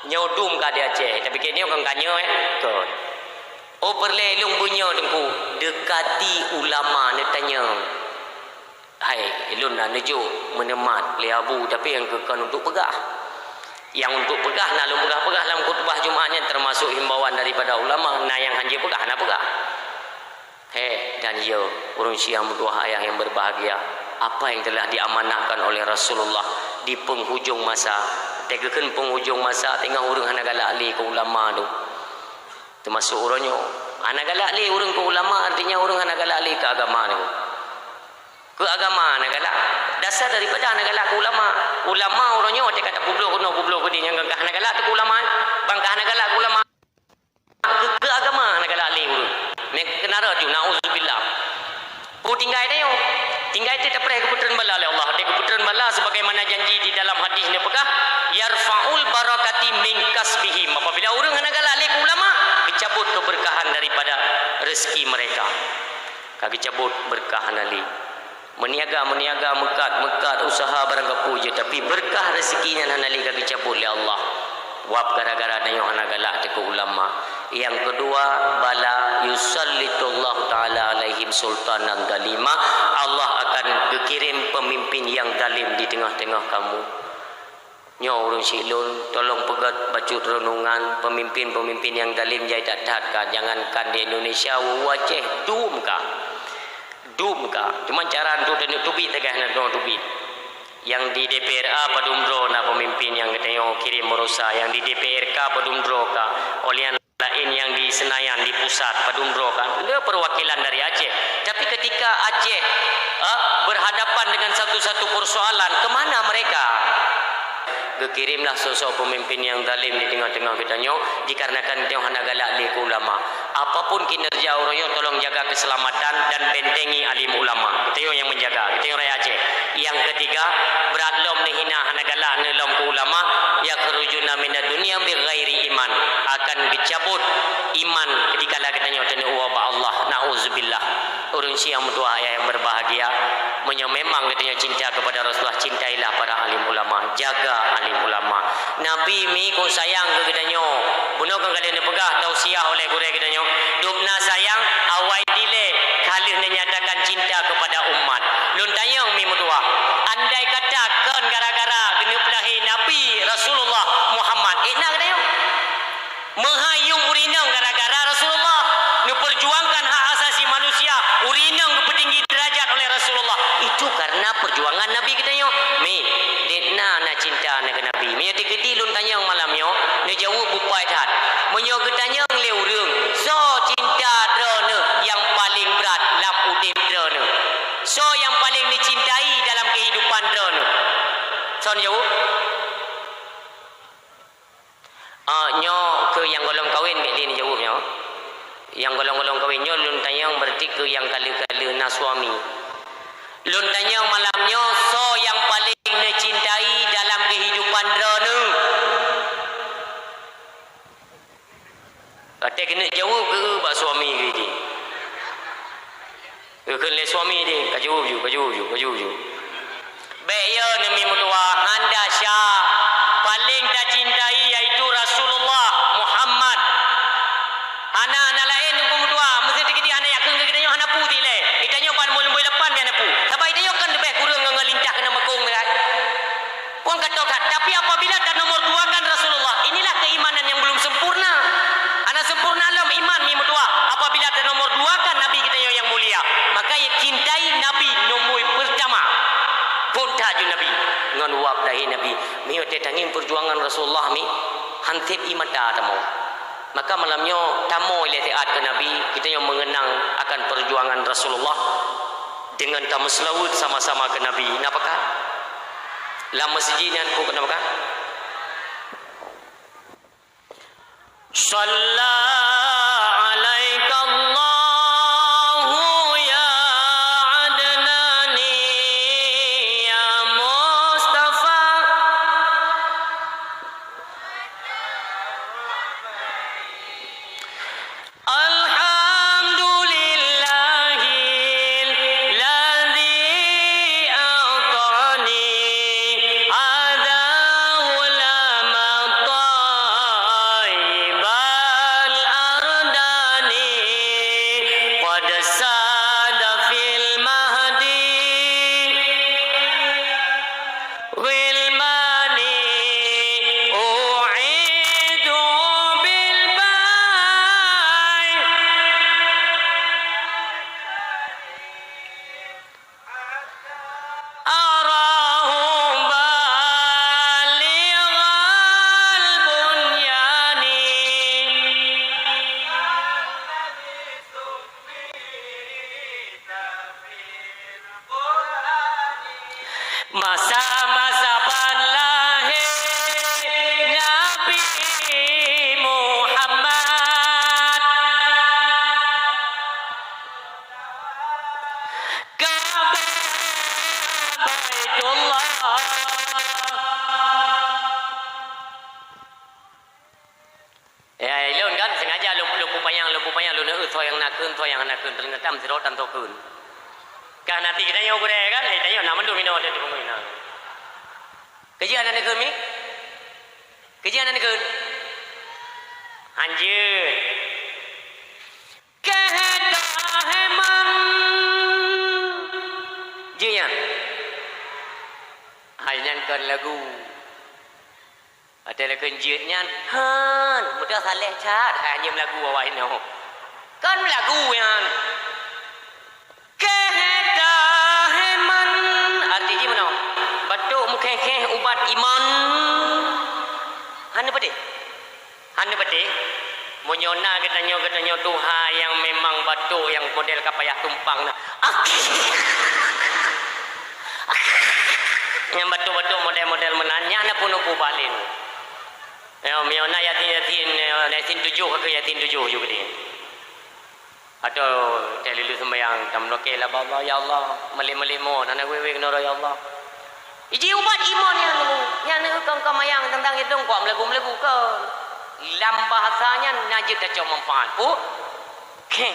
Nyodum ka dia Aceh tapi kini orang kanya kot. Oh perlelung punya dengku dekati ulama ni tanya. Hai ilun nak nujuk menemat le abu tapi yang kekan untuk pegah. Yang untuk pegah nak lu pegah dalam khutbah Jumaatnya termasuk himbauan daripada ulama nah yang hanya pegah nak pegah. Dan ya urang Syiah mutuah ayah yang berbahagia, apa yang telah diamanahkan oleh Rasulullah di penghujung masa. Tegakan penghujung masa tengah urang hana galak li ke ulama tu. Termasuk urangnya hana galak li urang ke ulama artinya urang hana galak li ke agama tu. Ke agama hana galak. Dasar daripada hana galak ke ulama. Ulama urangnya dia kata kublo ke dia yang hana galak tu ke ulama. Bangka hana galak ke ulama. Ke agama hana galak li urang. Mek kenara tu nauzubillah. Tinggal dia tinggal itu dapat keputusan bala oleh Allah. Dia keputusan bala sebagaimana janji di dalam hadis ni pekah yarfaul barakati min kasbihim. Apabila orang hana galak li ulama dicabut keberkahan daripada rezeki mereka. Kaki cabut berkah nali. Meniaga mekat usaha barang kapuja tapi berkah rezekinya nali kaki cabut oleh Allah. Wab gara-gara nyo hana galak ke ulama. Yang kedua bala yusallitullah taala alaihim sultanan dalima. Allah akan kirim pemimpin yang dalim di tengah-tengah kamu. Nyo urang silun tolong pegat baca renungan pemimpin-pemimpin yang dalim jai tak ka jangankan di Indonesia wajah dum ka cuma cara untuk tubi tegah nak tubi yang di DPRA padumdro na pemimpin yang katanya kirim merosa yang di DPRK padumdro ka oleh lain yang di Senayan di pusat padumdro kan dia perwakilan dari Aceh tapi ketika Aceh berhadapan dengan satu-satu persoalan kemana mereka kekirimlah sosok pemimpin yang zalim di tengah-tengah kita nyo dikarenakan dia hana galak li ulama apapun kinerja orangnya tolong jaga keselamatan dan bentengi alim ulama kita yang menjaga kita yang rakyat Aceh yang ketiga berat lom ni hina hana galak ni lom ke ulama ya khurujuna minad dunya bi ghairi iman akan dicabut iman ketika la kita nyo tanya wa Allah nauzubillah urang Syiah mutuah ayah yang berbahagia memang katanya cinta kepada Rasulullah cintailah para alim ulama jaga alim ulama Nabi mi ko sayang ke katanya bunuh kan kalian pegah tausiah oleh guru katanya dubna sayang awai dile kalian menyatakan cinta kepada umat lun tayang mi mutuah andai katakan gara-gara genep lahir Nabi Rasulullah Muhammad nak katanya menghayung urinang gara-gara Rasulullah perjuangkan hak asasi manusia urinang petinggi derajat oleh Rasulullah itu karena perjuangan Nabi kita yo mi detna na cinta na Nabi mi tiketi lun tanya malamnya ne jawab bupai hat menyo getanya le urang so cinta drone yang paling berat lam udip drone so yang paling dicintai dalam kehidupan drone son jawab nyo ke yang golong kawin mek ni jawabnya yang golong-golong kawinnya lun tanyang berarti ke yang kali-kali na suami lun tanyang malamnya so yang paling dicintai dalam kehidupan drone kata kena jawab ke bak suami ke ni ke le suami ni ka jawab ju baik ya nami mutua anda syah paling tak cintai iaitu Rasulullah Muhammad anak-anak lain hukum dua mesti dikiti anak yakin ke kitanya anak putih le itanya pan boleh lepan biar anak pu sampai itanya kan lebih kurang ngalintah kena makung kan pun kata tapi apabila tak nomor dua kan Rasulullah inilah keimanan yang belum sempurna anak sempurna dalam iman mi mutua apabila tak nomor dua kan Nabi kitanya yang mulia maka ya cintai Nabi nomor pertama pun tak Nabi ngan wap dahi Nabi mi tanging perjuangan Rasulullah mi hantip imata tamu maka malamnya tamu oleh taat ke Nabi kita yang mengenang akan perjuangan Rasulullah dengan tamu selawat sama-sama ke Nabi napakah la masjid nan ku napakah sallallahu alaika Allahu ya adnani ya Mustafa Ya ilun kan sengaja lu pupayang lu thoi yang nakun ternyata am sirotan tokun. Kan nanti kita yo gure kan kita yo naman lu mino de pungina. Kejian ane kemi? Kejian ane kun? Anjir. Kehedaheman. Jian. Hanya kan lagu. Ada lagu jiatnya. Han, mudah saleh cat. Hanya lagu awak ini. Kan lagu yang. Kehedaheman. Artinya mana? Batuk mukhe ubat iman. Hanya pada. Hanya pada. Menyona katanya Tuhan yang memang batuk yang model kapayah tumpang nah. Yang batuk-batuk model-model menanya na puno ku balin. Ya menyona yatin 7 ke yatin 7 juga dia. Atau telilu sembahyang tam loke la Allah ya Allah meli-meli mo nana wewe noro ya Allah. Iji ubat iman yang kang kamayang tentang itu kok melagu-melagu ke. Dalam bahasanya najib kacau manfaat. Ke.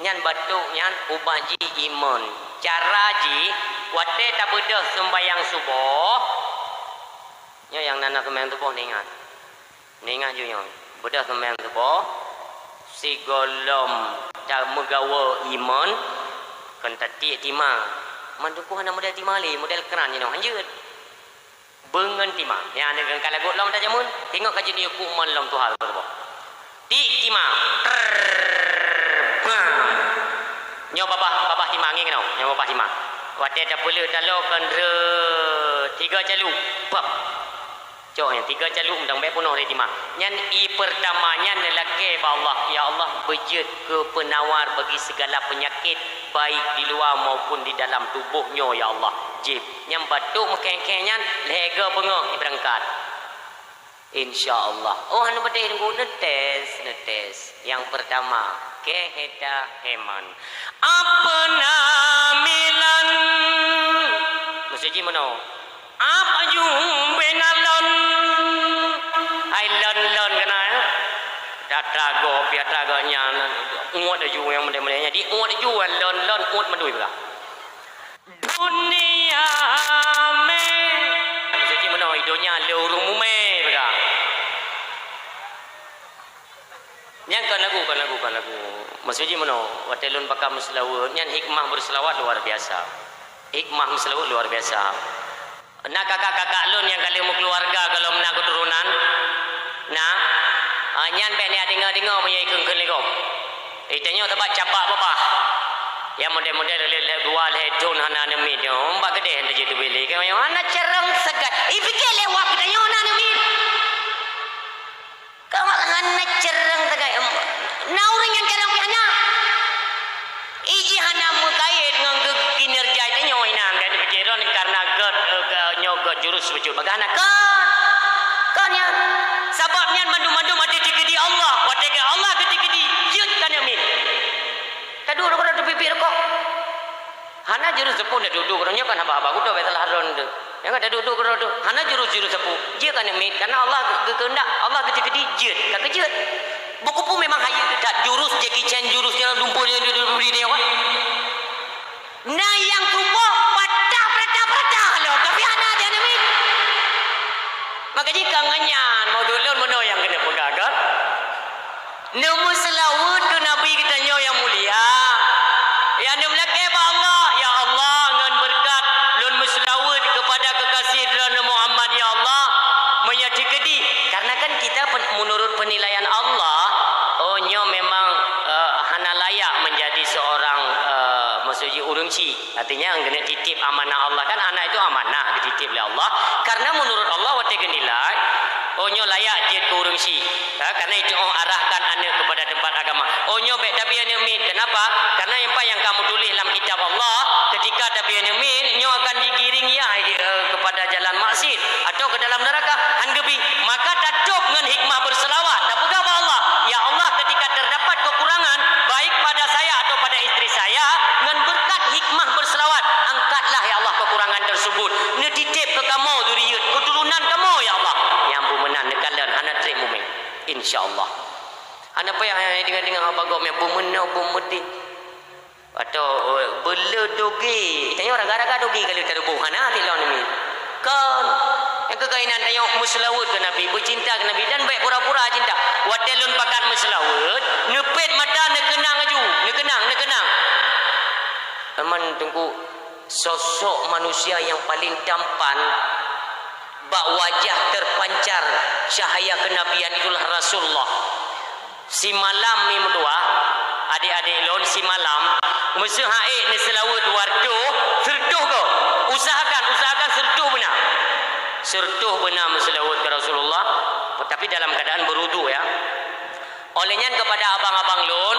Nyan batuk nyan ubaji iman. Cara ji wate tak bedah sembahyang subuh. Nya yang nana sembahyang subuh ni ingat. Ni ingat je yang bedah sembahyang subuh. Si golom tak megawa iman kan tati timang. Manduku hana model timali, model keran je noh anjut. Bengan timang. Yang ada kan kalau gua lom tak jamun, tengok kaji ni hukuman lom tu hal tu. Ti timang. Nyo babah timang ni kenau. Nyo babah timang. Wate dah pula talo kan 3 calu. Pap. Cok yang 3 calu undang baik penuh dari timang. Yang pertamanya lelaki ba Allah, ya Allah bejut ke penawar bagi segala penyakit baik di luar maupun di dalam tubuhnya ya Allah. Jib yang batuk mekeng-kengnya lega bengok berangkat. Insya-Allah. Oh anu badai tunggu netes. Yang pertama, kehedaheman. Apa namilan? Maksudnya mana? Apa jumbenalon? Ai lon kana ya. Datrago piatraganya uat aju yang mendem-mendemnya di uat aju lon uat mendui pula. Dunia me maksudnya mana hidupnya lurung me pegang yang kan lagu maksudnya mana watelun pakam selawat yang hikmah berselawat luar biasa nak kakak lun yang kali mu keluarga kalau nak keturunan nah nyan be ni dengar punya ikung kelegom itanya tempat capak bapa yang model-model dua ledon hana nemi dia mbak gede hendak jadi beli kan yang anak cerang segat fikir lewat kita yang hana nemi kau anak cerang segat naurang yang cerang piana iji hana mukait dengan kinerja itu nyoinan dan pikiran karena nyogot jurus baju bagana kan yang sebabnya mandu-mandu mati dikedi Allah watega Allah ketika di yut kan nemi tadu ro kada pipir kok hana jurus sepuh dah duduk orangnya kan apa-apa udah betul haron tu yang ada duduk ro tu hana jurus sepuh dia kan mit karena Allah kehendak Allah ketika dijut tak kejut buku pun memang hayu tak jurus Jackie Chan jurusnya lumpurnya diberi dia nah yang kubo patah loh tapi hana dia mit makanya kangenyan mau dulun mono yang kena pegagat nemu selawat ke Nabi kita yang mulia. Yang dia melaki ba Allah, ya Allah ngan berkat lun muslawat kepada kekasih Nabi Muhammad ya Allah menyati kedi karena kan kita menurut penilaian Allah nyo memang hana layak menjadi seorang maksudnya urungci artinya kena titip amanah Allah kan anak itu amanah dititip oleh Allah karena menurut Allah wate genilai nyo layak jid ke urungsi karena itu arahkan anak kepada tempat agama nyo baik tabian min kenapa karena yang kamu tulis dalam kitab Allah ketika tabian min nyo akan digiring ya kepada jalan maksiat atau ke dalam neraka hanggebi maka tatuk dengan hikmah berselawat tak pegang Allah ya Allah ketika terdapat kekurangan baik pada saya atau pada istri saya dengan berkat hikmah berselawat angkatlah ya Allah kekurangan tersebut ni titip ke kamu zuriat keturunan kamu ya Allah yang pemenang nekalan anak trip mumin insyaallah. Ana payah dengan abagom yang bumena bumedi atau bela dogi tanya orang gara-gara dogi kalau terbuh hana tilon ni kan yang kekainan tanya muslawut ke Nabi bercinta ke Nabi dan baik pura-pura cinta watelun pakat muslawut nepet mata nak kenang aju nak kenang aman tunggu sosok manusia yang paling tampan bak wajah terpancar cahaya kenabian itulah Rasulullah. Si malam ni mutua adik-adik lon si malam musuh haik ni selawut wardu sertuh ko usahakan sertuh benar selawut ke Rasulullah tapi dalam keadaan berudu ya. Olehnya kepada abang-abang lon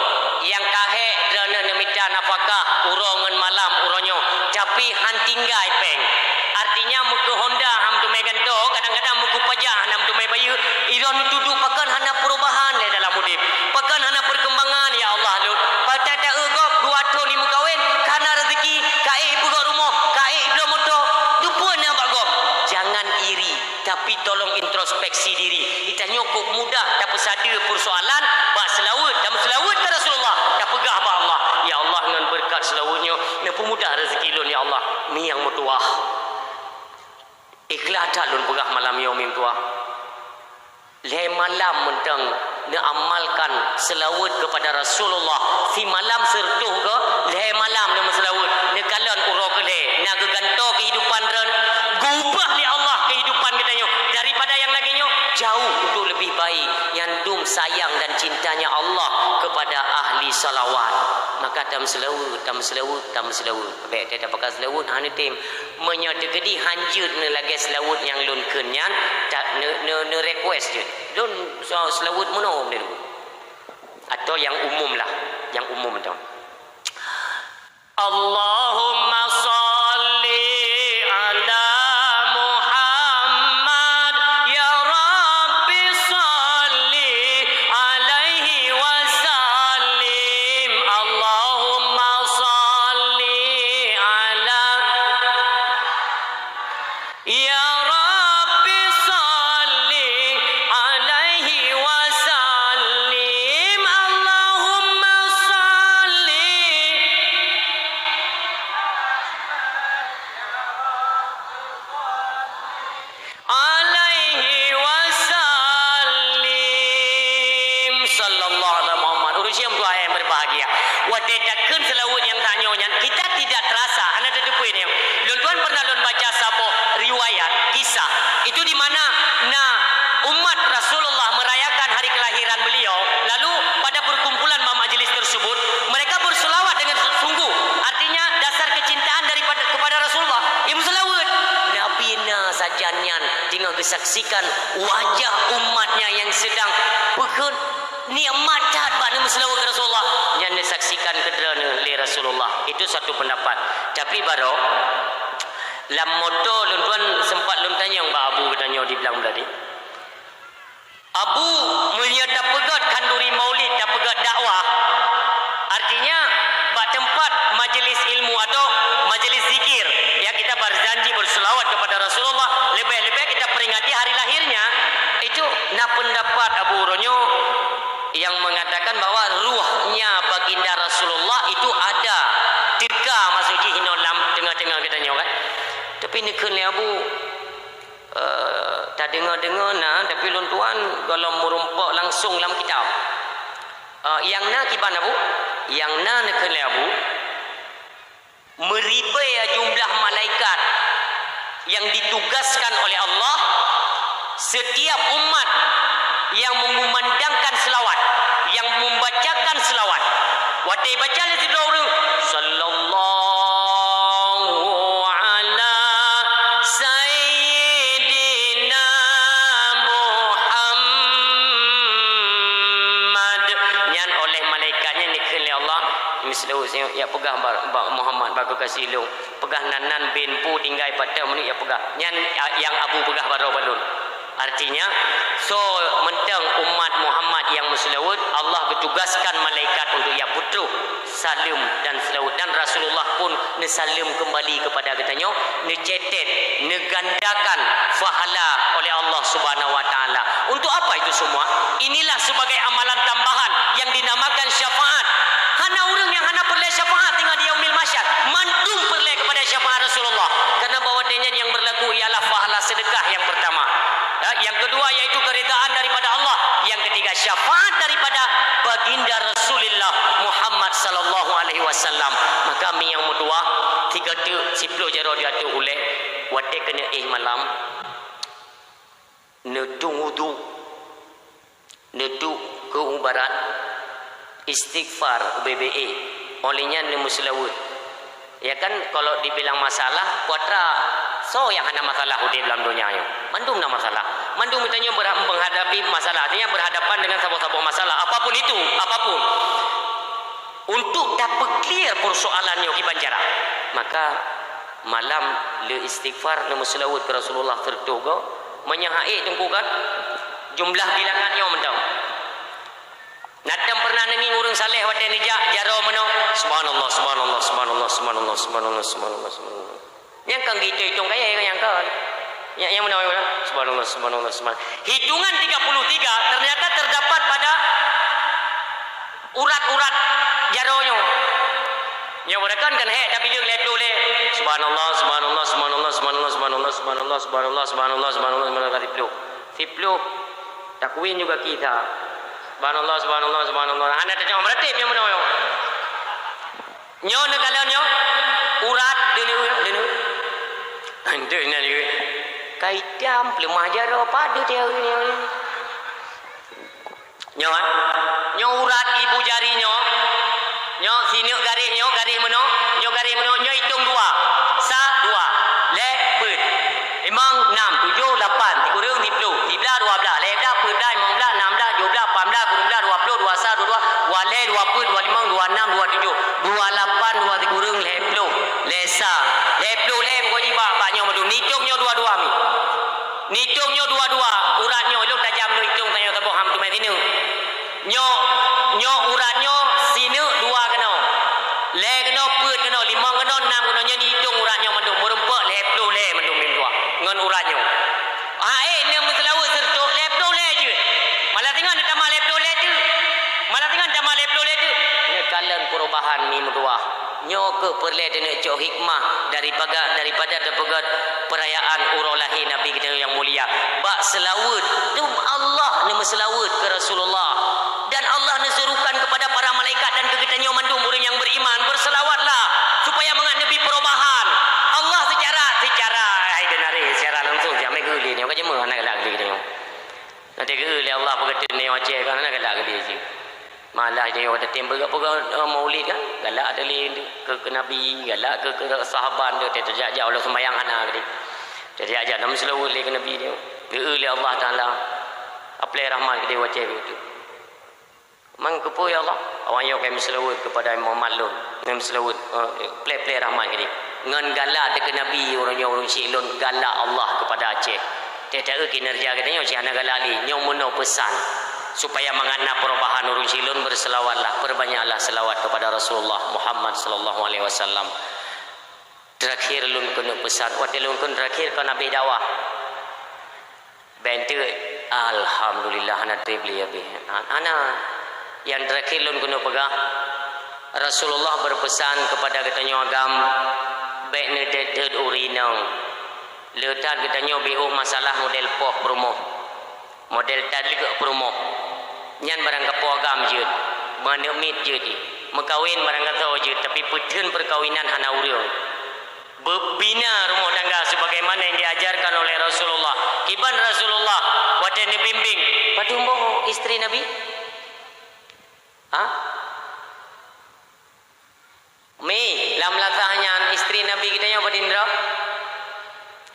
yang kahek drana nemita nafkah urongan malam uronyo tapi han tinggal peng artinya muka Honda ham tu meganto kadang-kadang muka pajah ham tu mai bayu iron tuduk pakan hana perubahan le dalam mudip pakan hana perkembangan ya Allah lon pada tak egop dua tahun ni mukawin karena rezeki kai buka rumah kai belum motor dupuna bagop jangan iri tapi tolong introspeksi diri kita nyokok mudah tak pesada persoalan bak selawut dan selawut ke Rasulullah tak pegah ba Allah ya Allah dengan berkat selawutnya nak pemudah rezeki lon ya Allah mi yang mutuah ikhlas tak lon pegah malam yaumim tua le malam mentang ne amalkan selawut kepada Rasulullah si malam sertuh ke le malam ne selawut ne kalon uro ke le nak geganto kehidupan ren gubah li Allah kehidupan katanya daripada yang laginya jauh untuk lebih baik yang dum sayang dan cintanya Allah kepada ahli salawat maka tam selawut baik dia pakai selawut anu tim menyadegedi hanjut ne lagi selawut yang lun kenyan tak ne request je lun selawut mono ni atau yang umum lah yang umum tu Allahumma salli ala Muhammad ya Rabbi salli alaihi wa sallim Allahumma salli ala ya Rabbi salli alaihi wa sallim Allahumma salli alaihi wasallim sallallahu alaihi Muhammad urusiam tu ayat berbahagia watetakeun selawut yang tanyonya kita tidak terasa anda ada depan ni tuan pernah baca sabuk riwayat kisah itu di mana umat Rasulullah merayakan hari kelahiran beliau lalu pada perkumpulan majlis tersebut mereka berselawat dengan sungguh artinya dasar kecintaan daripada kepada Rasulullah yang selawat Nabi sajanyan tinggal disaksikan wajah umatnya yang sedang pegun nikmat tat bak selawat ke Rasulullah yang disaksikan kederana oleh Rasulullah itu satu pendapat tapi baru lam moto tuan sempat tanya Mbak Abu bertanya di belakang tadi Abu mulia tak pegat kanduri maulid tak pegat dakwah artinya bak tempat majlis ilmu atau majlis zikir ya kita berjanji berselawat kepada Rasulullah lebih-lebih kita peringati hari lahirnya itu pendapat Abu Ronyo yang mengatakan bahwa ruhnya baginda Rasulullah itu ada teka masuki hinolam tengah-tengah katanya kan tapi ni kena Abu tak dengar-dengar tapi tuan kalau merumpak langsung dalam kitab yang kiban Abu yang kena Abu meribai jumlah malaikat yang ditugaskan oleh Allah setiap umat yang mengumandangkan selawat yang membacakan selawat watai baca itu sallallahu ala sayyidina Muhammad nyan oleh malaikatnya nikah Allah mislau ya pegah Muhammad bagus kasih lu pegah nanan bin pu tinggal pada menit ya pegah nyan yang Abu pegah baru balun artinya so mentang umat Muhammad yang selawat Allah bertugaskan malaikat untuk ya putu salim dan selawat dan Rasulullah pun nesalim kembali kepada katanya necetet negandakan fahala oleh Allah Subhanahu wa taala untuk apa itu semua, inilah sebagai amalan tambahan yang dinamakan syafaat. Hana orang yang hana perle syafaat tinggal di yaumil mahsyar, mandum perle kepada syafaat Rasulullah. Karena bahawanya yang berlaku ialah pahala sedekah yang pertama. Yang kedua yaitu keridaan daripada Allah. Yang ketiga syafaat daripada baginda Rasulullah Muhammad sallallahu alaihi wasallam. Maka kami yang berdua tiga tu siplo jaro dia tu oleh wate kena malam nedung wudu, neduk ke ubarat, istighfar BBE olehnya ne muslawud. Ya kan kalau dibilang masalah kuatra so yang ada masalah di dalam dunia yo. Mandum na masalah. Mandum mitanya menghadapi masalah, artinya berhadapan dengan sebuah masalah apapun itu, apapun. Untuk dapat clear persoalannya iban cara. Maka malam le istighfar le muslawud ke Rasulullah tertuga menyahai tungkukan jumlah bilangannya mentau. Nadam pernah nengi urang saleh wate nijak jaro meno subhanallah subhanallah subhanallah subhanallah subhanallah subhanallah subhanallah. Yang kang gitu hitung kaya yang kan. Yang meno subhanallah subhanallah subhanallah. Hitungan 33 ternyata terdapat pada urat-urat jaronyo. Yang mereka kan tapi dia lihat dulu subhanallah subhanallah subhanallah subhanallah subhanallah subhanallah subhanallah subhanallah subhanallah subhanallah tiplu takwin juga kita subhanallah subhanallah subhanallah anda tengok berarti yang mana yo nyo ne kalau nyo urat denu ande ni kaitam lemah jaro padu dia nyo urat ibu jari nyo sini garis meno nyo hitung dua sa dua le put imang 6 7 8 kurang 10 12 12 le dah put dah 15 16 17 18 19 20 21 22 wale 2 put 25 26 27 28 2 kurang le 10 le sa le 10 le pokoknya baknya madu nitungnya dua-dua mi nitungnya dua-dua uratnya lu tajam lu hitung tanya taboh ham tu mai sini nyo uratnya sini dua kena le kena put kena 5 kena 6 kena nya dihitung uratnya mendung merempak le 10 le mendung min dua ngan uratnya ne meselawat sertuk le 10 le je malah tengah nak tambah le 10 le tu malah tengah tambah le 10 le tu ne kalan perubahan ni mendua nyo ke perle dene cok hikmah daripada terpegat perayaan urulahi Nabi kita yang mulia bak selawat tu Allah ne meselawat ke Rasulullah dan Allah neserukan kepada para malaikat dan ke kita mandum orang yang beriman berselawatlah supaya menghadapi perubahan Allah secara hai denari secara langsung jangan geli ni kan jema anak galak geli kita nanti geli Allah berkata ni wajah kan anak galak geli je malah dia kata tembak apa maulid kan galak ada ke Nabi galak ke sahabat dia terjajah oleh sembahyang anak dia terjajah dalam selawat ke Nabi dia geli Allah Taala apply rahmat ke dia wajah itu mangkepo ya Allah awak yo kami selawat kepada Muhammad lu kami selawat play rahmat ke dia ngan galak dekat Nabi orang silon galak Allah kepada Aceh tidak kinerja katanya si anak galak ni nyomono pesan supaya menganap perubahan orang silon berselawatlah perbanyaklah selawat kepada Rasulullah Muhammad sallallahu alaihi wasallam terakhir lun kena pesan waktu lun kun terakhir kan Nabi dakwah bentuk alhamdulillah ana tribli ya ana yang terakhir lun kena pegang Rasulullah berpesan kepada katanya agam baik ne dedet urinang letak katanya biu masalah model poh promo model tadi ke promo nyan barang kapo agam je menemit je di mekawin barang kata je tapi putun perkawinan hana urang berbina rumah tangga sebagaimana yang diajarkan oleh Rasulullah kiban Rasulullah waktu ni bimbing patumbo istri Nabi Mi lam latahnya istri Nabi kita yang padindra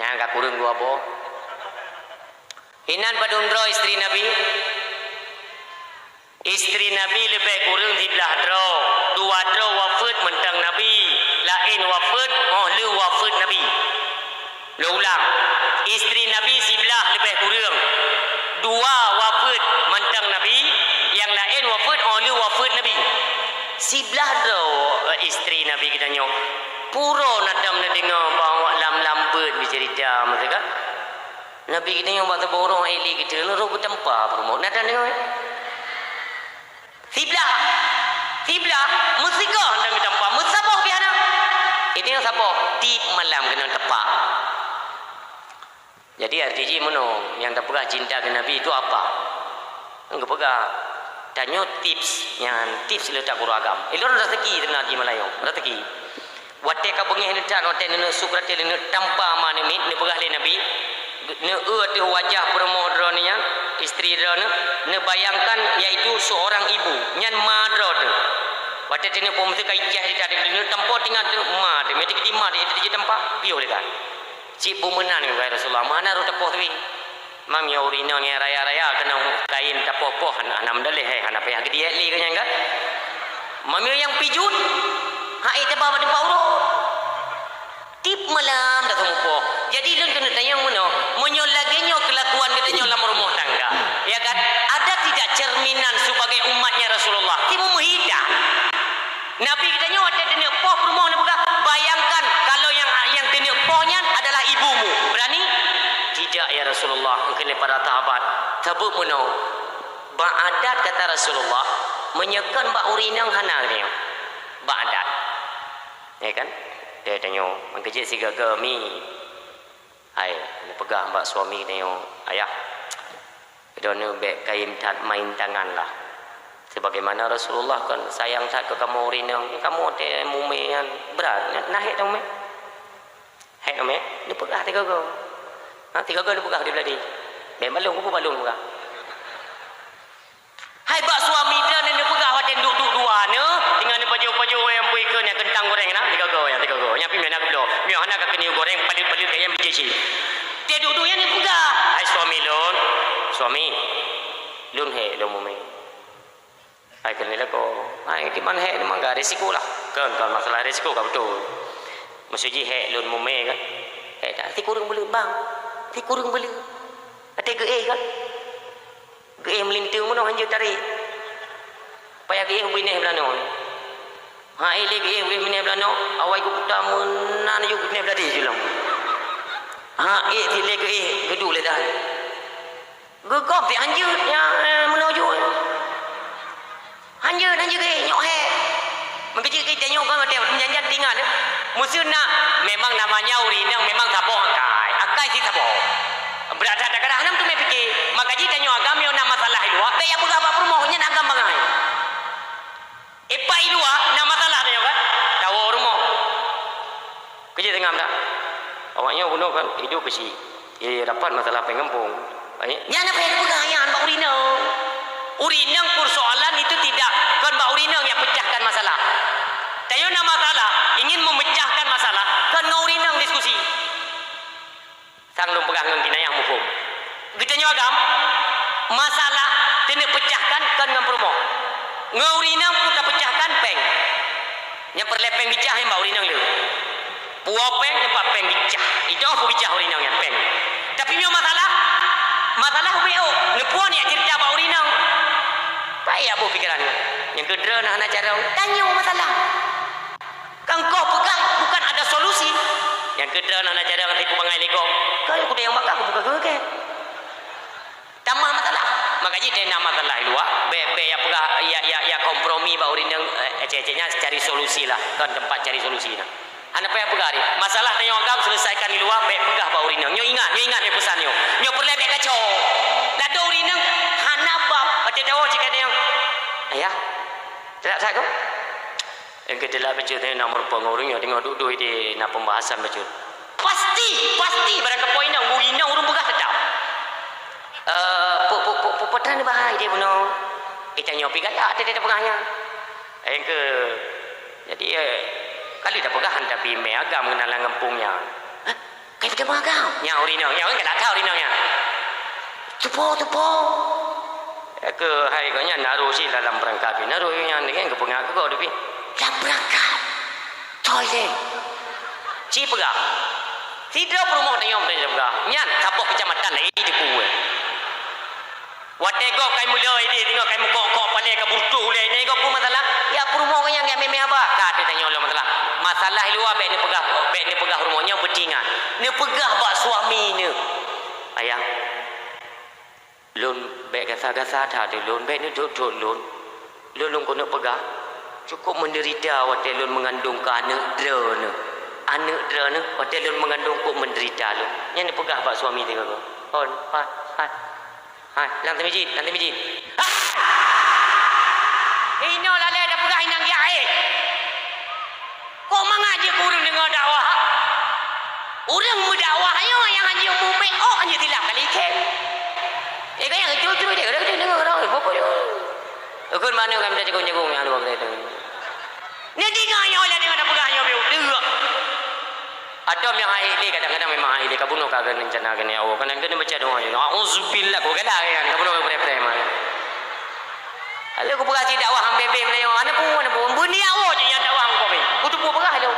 yang agak kurang dua bo hinan padundra istri Nabi lebih kurang di belah dro dua dro wafat mentang Nabi lain wafat lu wafat Nabi lu ulang istri Nabi sebelah lebih kurang dua wafat mentang Nabi yang lain wafat lu wafat Nabi sebelah dro istri Nabi kita nyok puro nadam na dengar bawa lam-lambat bercerita mereka Nabi kita yang buat borong aili kita lu ro tempa promo nak tengok Tibla musika ndang tempa musapa piana ini yang siapa tip malam kena tepak. Jadi artinya mana yang tak pegah cinta ke Nabi itu apa? Enggak pegah. Tanya tips letak beragam. Elor rezeki tenar di Melayu. Rezeki. Wate ka bengih ni tan wate ne sukrate ne tanpa mane mit ne pegah le Nabi. Ne tu wajah perempuan ni yang isteri dia ne bayangkan iaitu seorang ibu nyan madro tu. Wate tene pom tu kai jah di tadi ne tempo tinggal tu ma de meti di ma de di tempat pio le kan. Cik bumenan ke Rasulullah mana ru tepoh tu. Mam ya urina nge raya-raya kena kain tapoh-poh anam daleh anak payah ke dia li ke nyangga. Mam yang pijut. Ha ite bawa de bauro. Tip malam dah semua. Jadi lun kena tanya mana menyo lagenyo kelakuan kita nyo dalam rumah tangga. Ya kan? Ada tidak cerminan sebagai umatnya Rasulullah? Timu muhidah. Nabi kita nyo ada tanya poh rumah nak buka. Bayangkan kalau yang tanya pohnya adalah ibumu. Berani? Tidak ya Rasulullah. Mungkin para sahabat. Tabuk menau. Ba'adat kata Rasulullah menyekan bak urinang hanang dia. Ba'adat. Ya kan? Dia tanya, mengkejit si gagal mi. Hai, ni pegang mbak suami tanya, ayah. Dia ni bek kain tat main tangan lah. Sebagaimana Rasulullah kan sayang tat ke kamu urinang, kamu te mumean berat, nah hek dong me. Hek me, ni pegang tiga gagal. Ha, tiga gagal ni pegang dia beladi. Bek balung ku balung pegang. Hai bak suami dia ni pegang waten duk-duk dua ni, tinggal ni baju-baju yang pui ke ni kentang goreng nah, tiga gagal yang tiga gagal. Yang pi nak belok. Mio hana ka keni goreng palit-palit kayak yang biji. Dia duk-duk yang ni pegang. Hai suami lon. Suami. Lun he lo mume. Hai kena lah ko. Hai di mana he memang gak risiko lah. Kan masalah risiko kan betul. Mesti he lun mume kan. Tak ti kurang beli bang. Ti kurang beli. Ada ge kan. Ge melintir mana hanya tarik. Payah ge bini belano. Ha ile ge bini belano. Awai ku putar menan ju bini beladi julang. Ha ile ge gedu le dah. Gegop ti anjut ya menuju. Anjut ge nyok he. Mengkecil kita nyok kan ada menjanjan tinggal. Musuh nak memang namanya urinang memang tapoh akai. Akai si tapoh. Berada kadang hanam tu me fikir. Maka jika nyok agam yo nak masalah ilua. Be aku apa perumohnya nak agam bangai. Epa ilua nak masalah tu kan. Tahu rumah. Kerja tengah dah. Awaknya bunuh kan hidup besi. Dapat masalah pengempung. Ya nak payah pegang yang bak urinang. Urinang persoalan itu tidak kan bak urinang yang pecahkan masalah. Tayo na masalah ingin memecahkan masalah kan ngaurinang diskusi. Sang lu pegang ngeng kinayang hukum. Kita nyagam masalah tene pecahkan kan ngam promo. Ngaurinang puta pecahkan peng. Nya perlepeng bicah yang bak urinang lu. Puopeng tempat peng bicah. Itu aku bicah urinang yang peng. Tapi mio masalah ubeo nepuan ya cerita bak urinang. Payah bu pikirannya. Yang kedua nak cara tanya masalah. Kang kau pegang bukan ada solusi. Yang kedua nak cara nanti ku bangai lego. Kau aku yang bakal aku buka ke. Tambah masalah. Makanya dia nama masalah luar. Be ya pegah ya kompromi bak urinang ececnya cari solusi lah. Kan tempat cari solusi nah. Anak payah pegah ni. Masalah tanya agam selesaikan di luar be pegah bak urinang. Nyo ingat ni pesan nyo. Nyo perlu be kacau. Lado urinang hana bab. Pati tahu jika dia ayah. Tidak saya kau. Yang kedua baca tadi nomor pengurungnya tengok duduk di nak pembahasan baca. Pasti barang kepoin nang buina urung begah tetap. Potran bahai dia benar. Kita nyopi gaya ada pegahnya. Yang ke jadi kali dah pegahan tapi meagam mengenal ngempungnya. Hah? Kayak kita megam. Nya urinang, nya enggak tahu urinangnya. Tupo. Ke hari kau nya naruh si dalam perangkap. Naruh yang dengan kepengah kau depi. Dalam perangkap. Toilet. Si pegah. Tidak perumah tengok dia pegah. Nyan tapoh kecamatan lagi di kuwe. Watego kai mulia ini tengok kai mukok pale ka butuh le nego ku masalah. Ya perumah kau yang meme apa? Kata tengok lo masalah. Masalah luar be ni pegah rumahnya betingan. Ni pegah bak suami ni. ayang lun baik gasa-gasa dah tu lun baik ni duduk lun kau nak pegah cukup menderita waktu lun mengandung ke anak dera ni waktu lun mengandung kau menderita lun yang ni pegah pak suami dia kau hai lantai masjid ino lah le dah pegah inang dia kau mengaji kurang dengar dakwah orang berdakwah yang anjing mumek anjing tilap kali ikan kau yang cucu dia dengar orang apa dia ukun mana kami dah jagung yang luar kita ni dengar yang oleh dengar dah pegah yang dia ada yang haile kadang-kadang memang haile kabuno kagak rencana kan ya Allah kan kena baca doa je auzubillah kau kata kan kabuno kau prema kalau kau berhasil dakwah ambil bebe mana pun bunyi awak je yang dakwah kau be kau tu pegah lu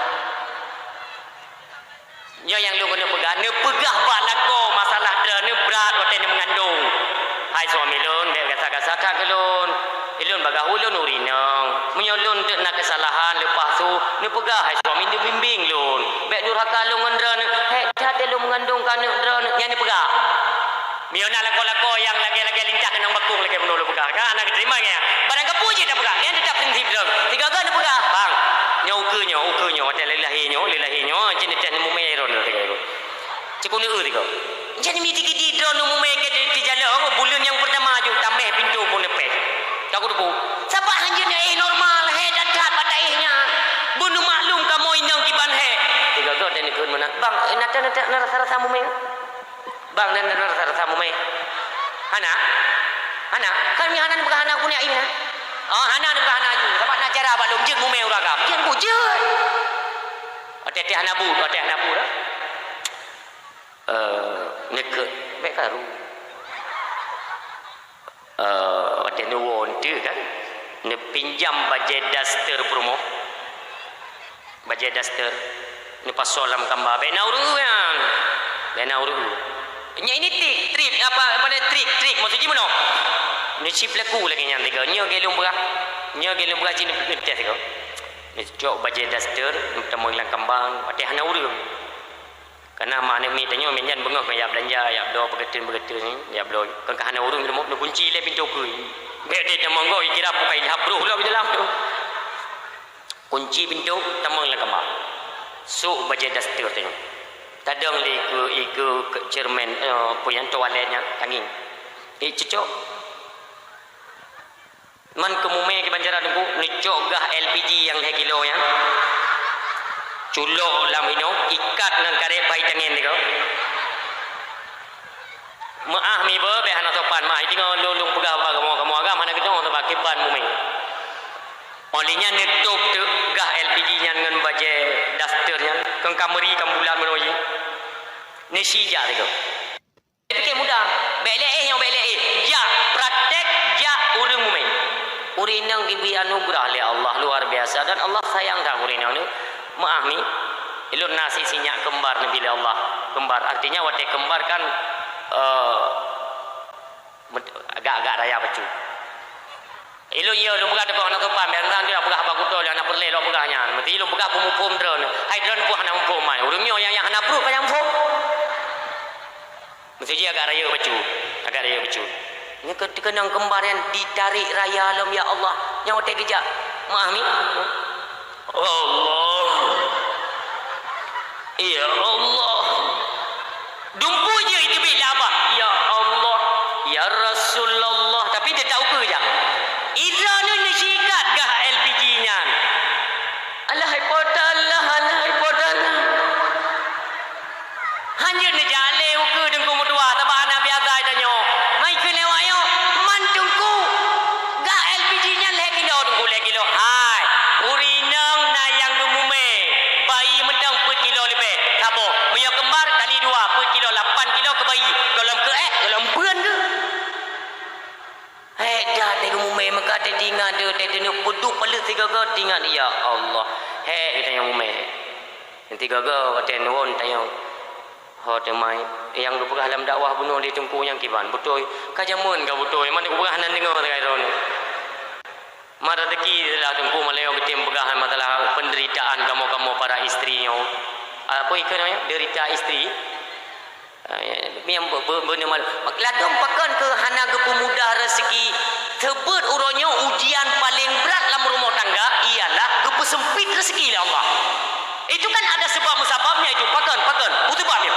yang lu kena pegah balako masalah dia berat waktu ni mengandung hai suami lun dia kata-kata ke lun ilun bagah ulun urinang menyolun dek nak kesalahan lepas tu ni pegah hai suami dia bimbing lun baik durhaka lu ngendra ni hati lu mengandung kan ngendra yang ni pegah miona lako-lako yang lagi-lagi lincah kena bakung lagi menolak pegah kan anak terima ya barang kepuji dah pegah yang tetap prinsip dah tiga kan ni pegah bang ukurnya hotel lilahinyo jenis ni mumeron tiga itu cikuni tiga jadi miti kidi drone mumeke di jalan bulan yang pertama je tambah pintu pun lepet tak kudu sabah hanjena normal dadat padaihnya bunuh maklum kamu inang kiban tiga tu dan ikut mana bang nak rasa mume bang dan rasa mume hana kami hana bukan hana punya ini hana bukan hana ju sebab nak cara balum je mume uragam jangan bujur teh hana bu dah neke baik karu ada nuwon tu kan ne pinjam bajet daster promo bajet daster ni pasolam kamba baik nauru nya ini trik apa trik maksudnya mana ni chip laku lagi yang tiga nya gelung berah cini teh tiga ni cok bajet daster temu lang kambang ada nauru karena mana mi tanya menyan bengok ya belanja ya do begetin ni ya blo kan kahana urung demo kunci le pintu ku be de monggo kira pakai habruh lah di dalam tu kunci pintu tamang la kama su baje dastur tu tadang li ku cermen punya toiletnya angin cocok man kemume ke banjaran ku ni gah LPG yang 2 kilo ya culok lam ino ikat nang karek bayi tangen ni kau maah mi be hana sopan mah tinggal lulung pegah kamu agam mana kita orang tak kiban mumi olinya netup tu gah LPG nya dengan baje dasternya kang kameri kam bulan menoji ni sija tu fikir mudah yang ja praktek ja urang mumi urinang dibi anugerah oleh Allah luar biasa dan Allah sayang dah urinang ni maaf ni ilun nasi sinyak kembar nabi Allah kembar artinya waktu kembar kan agak-agak raya becu ilun ia lu buka depan anak kepan dan dia buka apa kutol anak perle lo bukanya mesti ilun buka pumupum drone hai drone pu hana pum mai urungnya yang hana pru kan yang pum mesti dia agak raya becu ni kenang kembar yang ditarik raya alam ya Allah yang waktu kejap maaf ni Allah ya Allah dumpu je itu bila apa ya Allah ya Rasulullah tapi dia tahu ke je Idra ni nasikat gah LPG nya alahai potalah hanya ni jale uke dengku mutua tabah anak biasa tanya mai ke lewayo mantungku gah LPG nya 2 kilo dengku 2 kilo hai urinang na yang dumume bayi mentang 4 kilo lebih tabo punya kembar kali 2 4 kilo 8 kilo ke bayi kalau kalau puan ke dah dia dumume maka dia tinggal dia puduk palut 3 ke tinggal ya Allah kita yang mume yang 3 ke ada nuwun tayang temai yang lu pegah dalam dakwah bunuh di tungku yang kiban betul kajamun ka betul mana ku pegah nan dengar kai ron mara rezeki lah tungku maleo ketim pegah masalah penderitaan kamu para istrinya apa ikan namanya derita istri yang benar malu ladong pakan ke hanaga pemuda rezeki tebet uronyo ujian paling berat dalam rumah tangga ialah kepesempit rezeki oleh Allah. Itu kan ada sebab-sebabnya itu pakan utubabnya.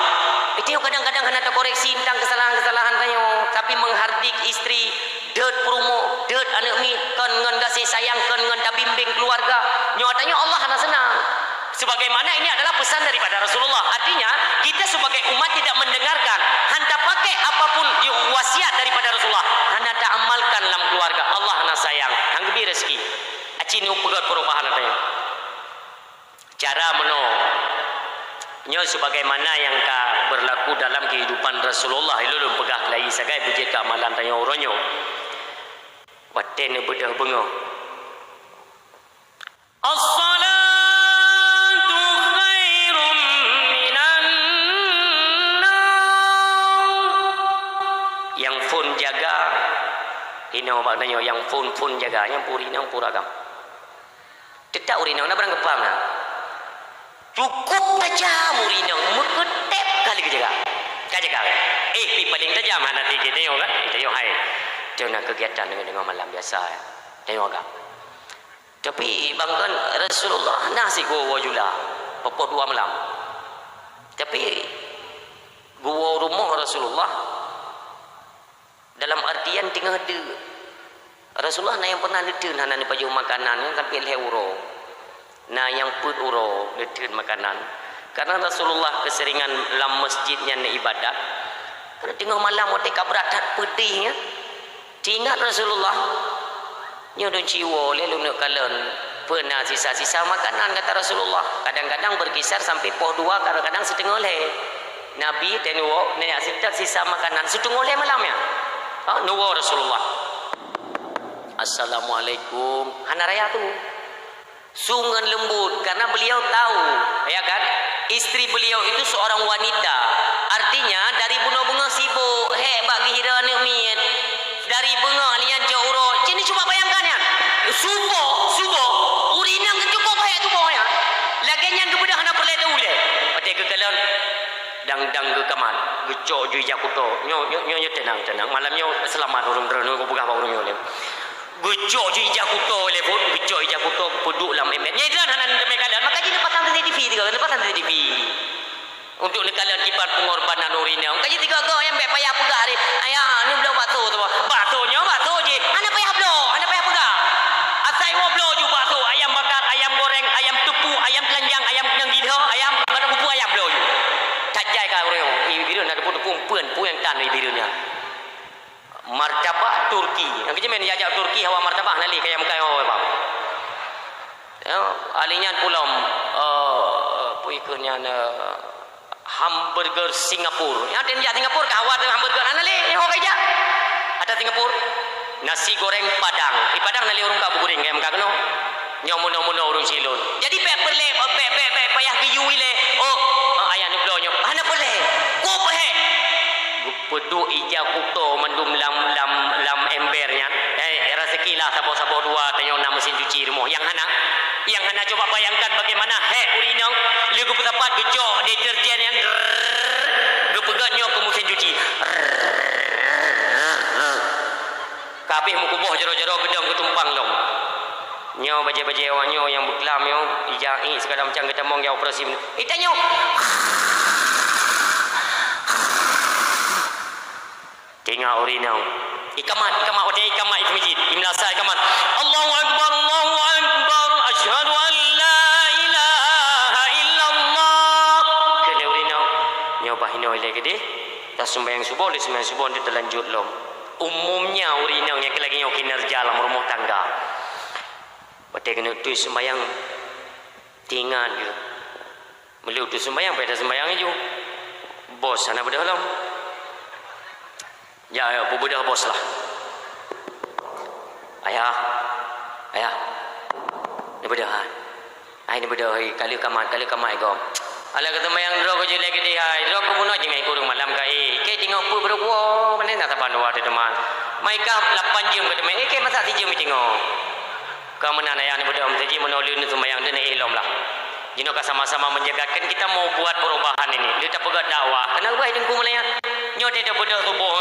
Itu kadang-kadang kena koreksi tentang kesalahan-kesalahan tayo tapi menghardik isteri deut perumo deut anak mi kan ngan kasih sayang kan ngan tabimbing keluarga nyatanya Allah hana senang. Sebagaimana ini adalah pesan daripada Rasulullah. Artinya kita sebagai umat tidak mendengarkan hanta pakai apapun wasiat daripada Rasulullah hana tak amalkan dalam keluarga Allah hana sayang hang gebi rezeki acin upegat perubahan tanya cara meno nyo sebagaimana yang ka berlaku dalam kehidupan Rasulullah ilulun pegah lagi sagai bejek amalan tanya oronyo waten bedah bengo as-salatu khairum minan nar yang pun jaga ini maknanya yang pun jaga yang purinang puragam tetap urinang na barang kepam na cukup tajam urinang meketep kali kejaga pi paling tajam nanti kita tengok kan kita tengok hai jangan kegiatan dengan malam biasa ya tengok kan tapi bangkan Rasulullah nasi gua jula pokok 2 malam tapi gua rumah Rasulullah dalam artian tinggal ada Rasulullah na yang pernah ledun hana ni baju makanan tapi leuro na yang put uro ledun makanan karena Rasulullah keseringan dalam masjidnya na ibadat kalau tengah malam mau teka beratat pedihnya ingat Rasulullah nyodon ciwo lelu nak kalen pernah sisa-sisa makanan kata Rasulullah kadang-kadang berkisar sampai poh 2 kadang-kadang setengah le Nabi tenuwo nenek sisa makanan setengah le malamnya nuwo Rasulullah Assalamualaikum hana raya tu sungan lembut karena beliau tahu ya kan istri beliau itu seorang wanita artinya dari bunga-bunga sibuk bagi hira anak miet dari bunga lian jauh ini coba bayangkan ya subuh urinang cukup tu bawahnya lagi yang kemudian hana perle tu le pakai ke kalan dang ke kamar gecok ju jakuto nyo tenang malamnya selamat urung drone ko buka urung le gecok ju jakuto le pun gecok jakuto peduk lam emet nyedran hanan demi kalian maka jadi pasang TV untuk kalian kibat pengorbanan urinang kaji 3 go yang be payah pegah hari ayah ni belau batu tu batu je hana payah pegah asai wo belau ju batu ayam bakar ayam goreng ayam tepu ayam telanjang ayam yang gidho ayam pada kupu ayam belau ju tak jai ka urang biru nak tepu pu yang tan birunya martabak Turki yang kejemen jajak Turki hawa martabak nali kaya muka hawa bang alinya pulau puikunnya hamburger Singapura ya ada Singapura kawan hamburger nali yang kaya ada Singapura nasi goreng Padang Padang nali urung ka buguring kaya muka keno nyomo urung silun jadi pe payah giyui le ayah ni blonyo hana boleh ko pe pedu ija kuto mendum lam embernya rezeki lah sabo 2 tanya nak mesin cuci rumah yang hana coba bayangkan bagaimana urinang liu pesapat gecok deterjen yang gepegatnya ke mesin cuci kabeh mukuboh jero-jero gedang ketumpang dong nyo baje-baje awanyo yang beklam yo ijai segala macam kita mong ya operasi itanyo tengah urinau ikamat itu masjid imlasa ikamat Allahu akbar asyhadu an la ilaha illallah kene urinau nyoba hino ile gede tas sembahyang subuh dia terlanjut lom umumnya urinau yang lagi nyo kinerja dalam rumah tangga batai kena tu sembahyang tinggal gitu meliu tu sembahyang pada sembahyang itu bos sana pada dalam ya budak bos lah ayah ni bedah ni bedah kali kamai gom ala kata mayang dro ko jile gede hai dro ko buno jingai kurung malam kai ke tengok pu bro ko mana nak tapan wa de teman mai ka 8 jam ke teman ke masa 3 jam tengok ka mana ayah ni bedah mesti menolin sembahyang dia ilom lah Jino sama-sama menjagakan kita mau buat perubahan ini. Kita pegat dakwah. Kenapa baik dengku melayan? Nyo dia bedah tubuh,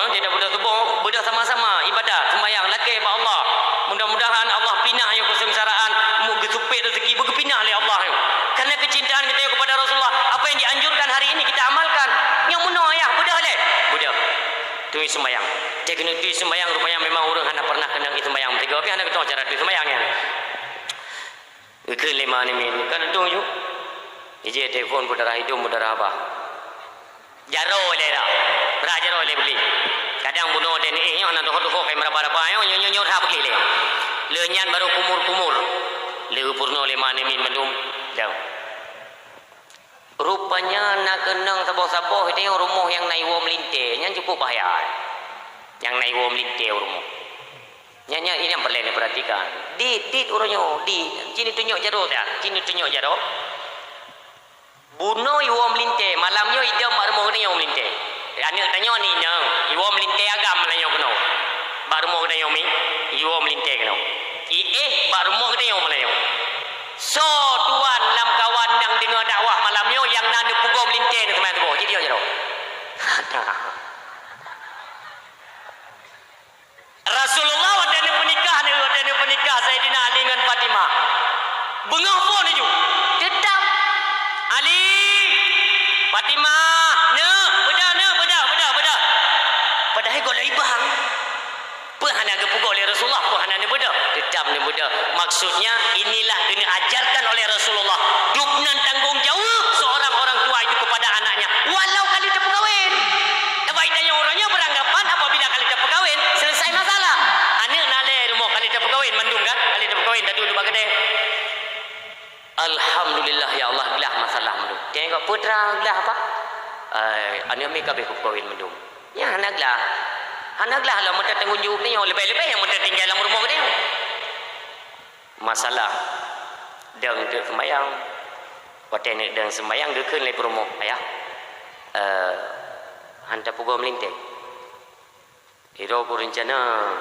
bedah sama-sama ibadah, sembahyang laki ba Allah. Mudah-mudahan Allah pinah yo kesengsaraan, mu gesupit rezeki berpinah oleh Allah yo. Karena kecintaan kita kepada Rasulullah, apa yang dianjurkan hari ini kita amalkan. Yang muno ya, bedah le. Bedah. Tui sembahyang. Dia kena tui sembahyang rupanya memang orang hendak pernah kena sembahyang. Tiga tapi hendak tahu cara tui sembahyang ya. Ke lima ni min kan tu ju. Ije telefon budara hidung budara apa? Jaro le dah. Jaro le beli. Kadang bunuh dan yang nak dohok kai meraba-raba yo nyo tha pergi le. Leunyan baru kumur-kumur. Leu purno lima ni min mendum. Jauh. Rupanya nak kenang saboh-saboh itu yang rumah yang naik wom linte, yang cukup bahaya. Yang naik wom linte rumah. Yang ini yang perlu diperhatikan. Dit orangnya, sini tunjuk jaro dah. Sini tunjuk jaro. Bunuh wom linte, malamnya ida mak rumah kena wom linte. Anak tanya ni nang, wom linte agam lah yang kena. Mak rumah kena wom wom linte kena. Mak rumah kena wom lah. So tuan lam kawan yang dengar dakwah malamnya yang nak pukul melintir ni teman tu. Jadi dia jero. Rasulullah waktu ni penikah Sayyidina Ali dengan Fatimah. Bengah pun dia. Tetap Ali Fatimah, bedah. Padahal gol ibang. Hana ke pukul oleh Rasulullah, hana ni beda. Tetap ni beda. Maksudnya inilah kena ajarkan oleh Rasulullah. Dupnan tanggungjawab seorang orang tua itu kepada anaknya. Walau kali tak berkahwin. Baiknya orangnya beranggapan apabila kali tak berkahwin selesai masalah. Anak nale rumah kali tak berkahwin mandung kan? Kali tak berkahwin dah duduk bagade. Alhamdulillah ya Allah gelah masalah mandung. Tengok putra gelah apa? Anak mereka berkahwin mandung. Ya anak gelah. Anaklah lah mereka tanggungjawab ni yang lebih-lebih yang mereka tinggal dalam rumah dia. Masalah deng dek sembayang. Waktu ni deng sembayang dia kena lepas rumah. Ayah, hantar pukul melinting. Hero ku rencana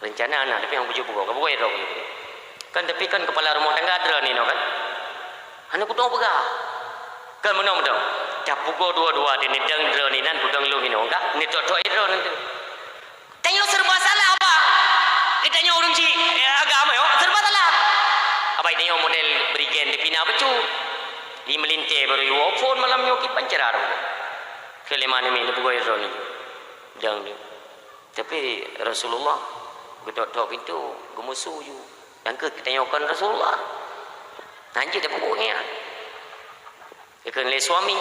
anak tapi yang bujuk pukul. Kau pukul hero ku. Kan tapi kan kepala rumah tangga ada ni no kan. Anak ku tahu pegah. Kan mana. Dah pukul dua-dua di ni deng dro ni nan pegang lu ni enggak. Ni tok hero nanti. Tanya serba salah apa? Kita tanya orang cik agama yo serba salah. Apa ini yang model berigen di pina becu. Di melintir baru yo phone malam yo ki pancerar. Kelima ni ni pukul hero ni. Deng ni. Tapi Rasulullah gedok-dok pintu gemusu you. Yang ke kita tanyakan Rasulullah. Nanti dah pukulnya. Ikan le suami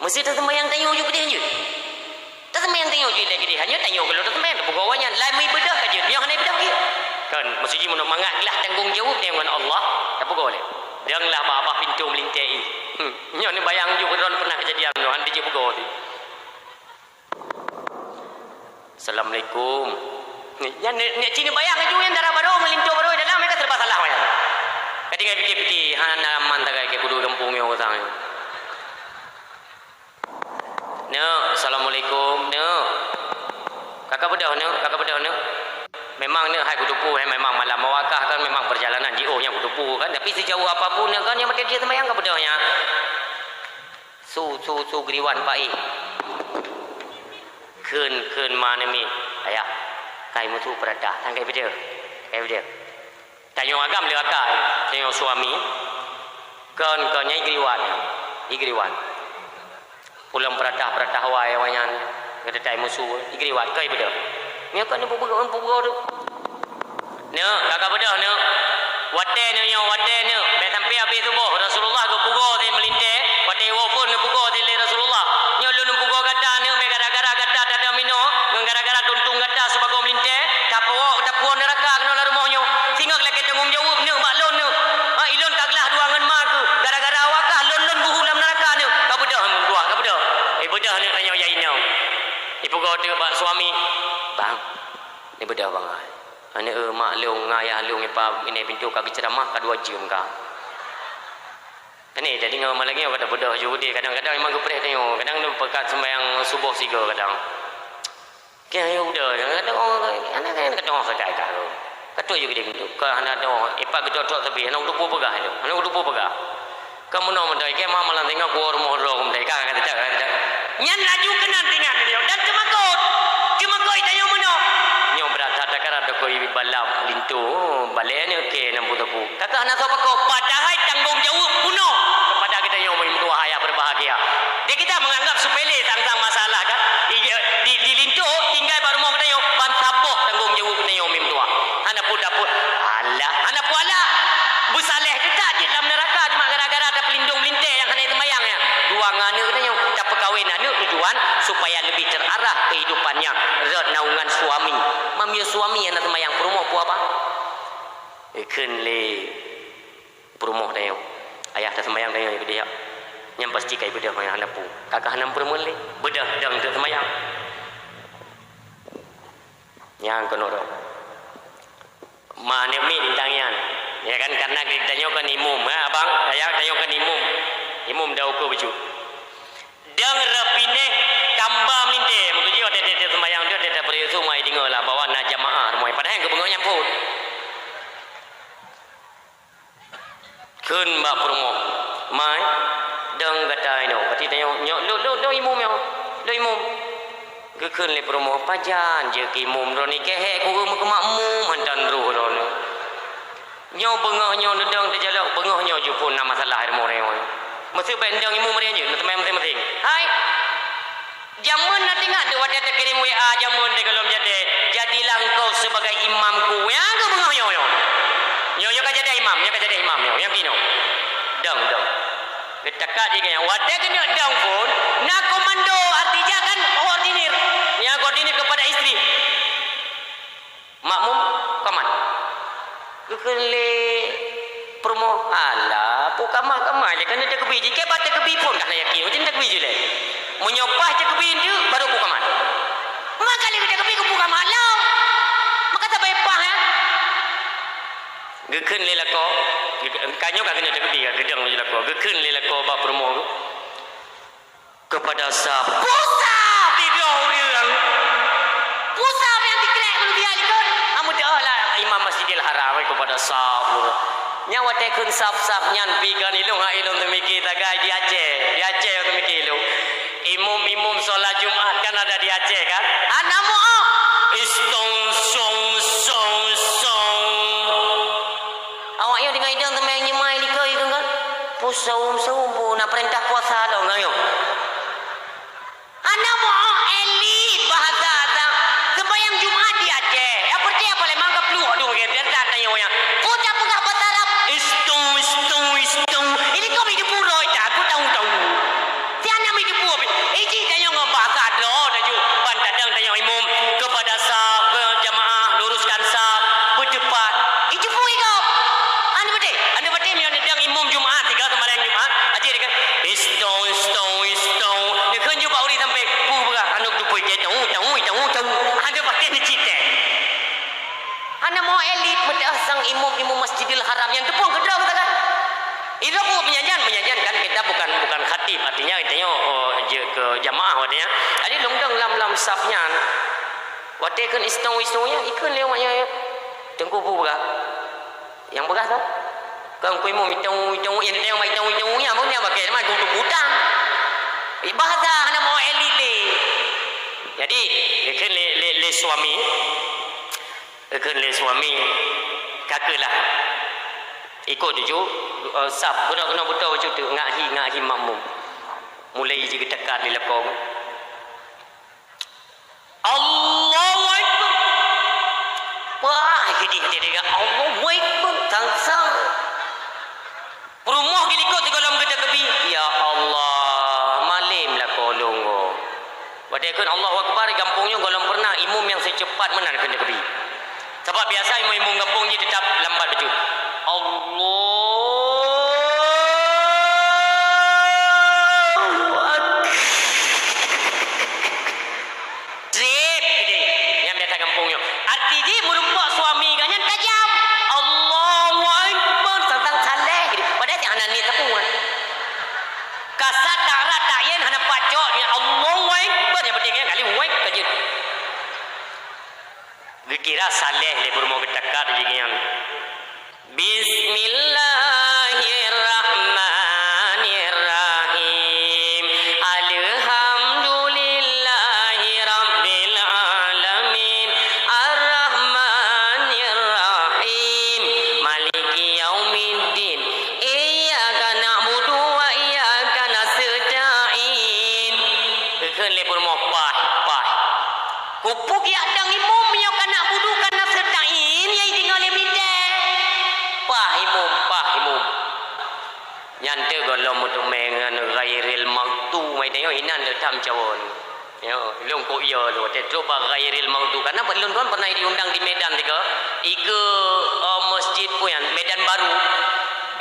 mesti tak sembahyang tengok je dia je. Tak sembahyang tengok je lagi dia. Hanya tengok kalau tak sembahyang pegawainya lami bedah saja. Dia hanya bedah lagi. Kan mesti mana mangatlah tanggungjawab dengan Allah. Tak pegawai. Janganlah apa-apa pintu melintai. Nya ni bayang juga orang pernah kejadian tu handi je pegawai. Assalamualaikum. Nya nek cini bayang aja yang darah baru melintu baru dalam mereka serba salah bayang. Ketika fikir-fikir hana mantagai ke kudu kampung yo sang. Assalamualaikum. Kakak bedah. Memang ni hai kutupu memang malam mawakah kan memang perjalanan jio yang kutupu kan tapi sejauh apapun kan yang mati dia semayang ke bedahnya. Su griwan pai. Keun mana mi. Ayah. Kai mutu peradah tangkai beda. Tanya agam le akak. Tanya suami. Kan nyai griwan. Pulang peratah wae wayan ngedetai musuh igriwat kai beda ni kan ni pugau tu ne kakak beda ne wate ne be sampai habis subuh Rasulullah go pugau di melintir wate wo pun ne pugau di Rasulullah nyo lu pugau kata ne be gara-gara kata tak ada mino gara-gara tuntung kata sebagai melintir tapu neraka kena la rumahnya sehingga lek tanggung jawab ne bak lon ne ilon kaglah dua ngan mak gara-gara awakah lon buhu dalam neraka ne ka bedah buah ka bedah bedah ni tanya yai nyau. Ibu kau tu pak suami. Bang. Ni bedah bang. Ane mak leung ngayah leung ipa ini pintu ka ceramah ka 2 jam ka. Ini jadi ngau lagi kata bedah juga dia kadang-kadang memang gepreh tengok. Kadang tu pekat sembahyang subuh siga kadang. Ke ayo udah kadang anak kan kadang sedai ka. Kata juga dia gitu. Ka anak tu ipa gedok-dok tapi anak utupu pegah tu. Anak utupu pegah. kamu nak mendai ke mama malam tengok gua rumah rom dai kata kata nyan laju kenan dengan dia dan cuma kau itu mana nyo berata takara do koi balap lintu balene okey nampu tapu kakak nak apa kau padahal tanggung jawab penuh kepada kita yang tua ayah berbahagia dia kita menganggap sepele tentang masalah kan di lintu tinggal baru mau kita yang ban sabuh tanggung jawab kita yang tua anak pun dapur alah anak pun alah bersaleh dekat di dalam neraka cuma gara-gara ada pelindung melintir yang kena semayang ya dua ngana kita yang tak perkahwinan itu tujuan supaya lebih terarah kehidupannya red naungan suami mamia suami yang nak semayang perumah pu apa ikan le perumah dah ayah tak semayang dah yang dia yang pasti kai bedah yang anak pu kakak hanam perumah le bedah dang tak semayang yang kenoro mana mi dintangian ya kan karena kita kan imum abang saya kan imum dah ukur baju dang rapine kamba minte begitu ada semayang dia ada berisu mai dengar lah bawa na jamaah mai padahal yang kebengo nyampur kun mbak promo mai dang gatai no pati tanya lo imum yo lo imum ke kun le promo pajan je ki imum ro ni ke he ku makmum hantan ro ro nyo bengoh nyo ndang te jalak bengoh nyo ju pun nama masalah mo re mesti bendang imum re je teman masing-masing hai jamun nanti enggak ada wadah terkirim WA jamun de kalau jadilah engkau sebagai imamku ya ke bengoh nyo kan jadi imam yang kino dang dekat je kan wadah kena dang pun nak komando artinya kan ordinir yang koordinir kepada istri makmum kaman kekele promo ala pu kamal je kan ada kebi je ke bata kebi pun kan yakin macam tak kebi je le menyopah je kebi dia baru pu kamal maka le kita kebi pu kamal lah maka tak baipah ya geken le lako kanyo kan kena kebi kan gedang je lako geken le lako ba promo kepada sah pusat video dia pusat yang dikelek dia likut amu dah lah imam Masjidil Haram kepada saf nyawa tekun saf nyan pikan ilung ha ilung temiki tagai di Aceh temiki ilung imum solat Jumat kan ada di Aceh kan anamu istong song awak yo dengan idang temeng nyemai likai kan pusau pun nak perintah puasa lo ngayo anamu elit bahasa sembahyang Jumat di Aceh apa dia boleh manggap lu aduh dia tak tanya yang puja pun tak bertarap istung ini kau hidup puroi tak aku tahu tiada hidup puroi ini tanya ngom bahasa lo daju bantadang tanya imum kepada saf jamaah luruskan saf bercepat itu pun kau anda betul yang sedang imum Jumat tiga sembahyang Jumat aja dia kan istung dia kan jumpa uri sampai pu berah anu tu pui ke tahu anda pasti ni cerita anda mau elit mudah sang imum Masjidil Haram yang tepung kedau kita kan itu aku menyanyian kan kita bukan khatib artinya katanya je ke jamaah wadanya ada longdang lam safnya wadai kan istong-istongnya ikun lewatnya tengku pu berah yang berah tu kan ku imum itong yang dia mai itong-itongnya mau ni pakai mai untuk hutang bahasa anda mau elit le jadi ikan le suami kakalah ikut tu sap kena betul macam tu ngahi makmum mulai je dekat di lekong Allahu Akbar wah dia Allahu Akbar tangsang rumah gilikut di dalam kita kebi ya Allah malimlah kolong wadai Allahu Akbar kampungnya golong pernah imum yang secepat mana kena kebi sebab biasa imum kampung dia tetap lambat betul Allahu Akbar trip yang biasa kampungnya arti dia merumpak suami kan yang tajam Allahu Akbar tentang saleh padahal jangan ni tepung kasat darat tak yen hana pacok ni Allahu Akbar yang penting kali wek tajud dikira saleh le bermo ketakar jigian Bismillahirrahmanirrahim Kupuk ya dang imum yang kana budu kana sertain yai tinggal lemide. Pah imum. Nyante golom mutu mengan ghairil maghdu mai tengok inan le tham cawon. Yo, long ko iya lo te coba ghairil maghdu karena belum kan pernah diundang di Medan tiga. Iga masjid pun yang Medan Baru.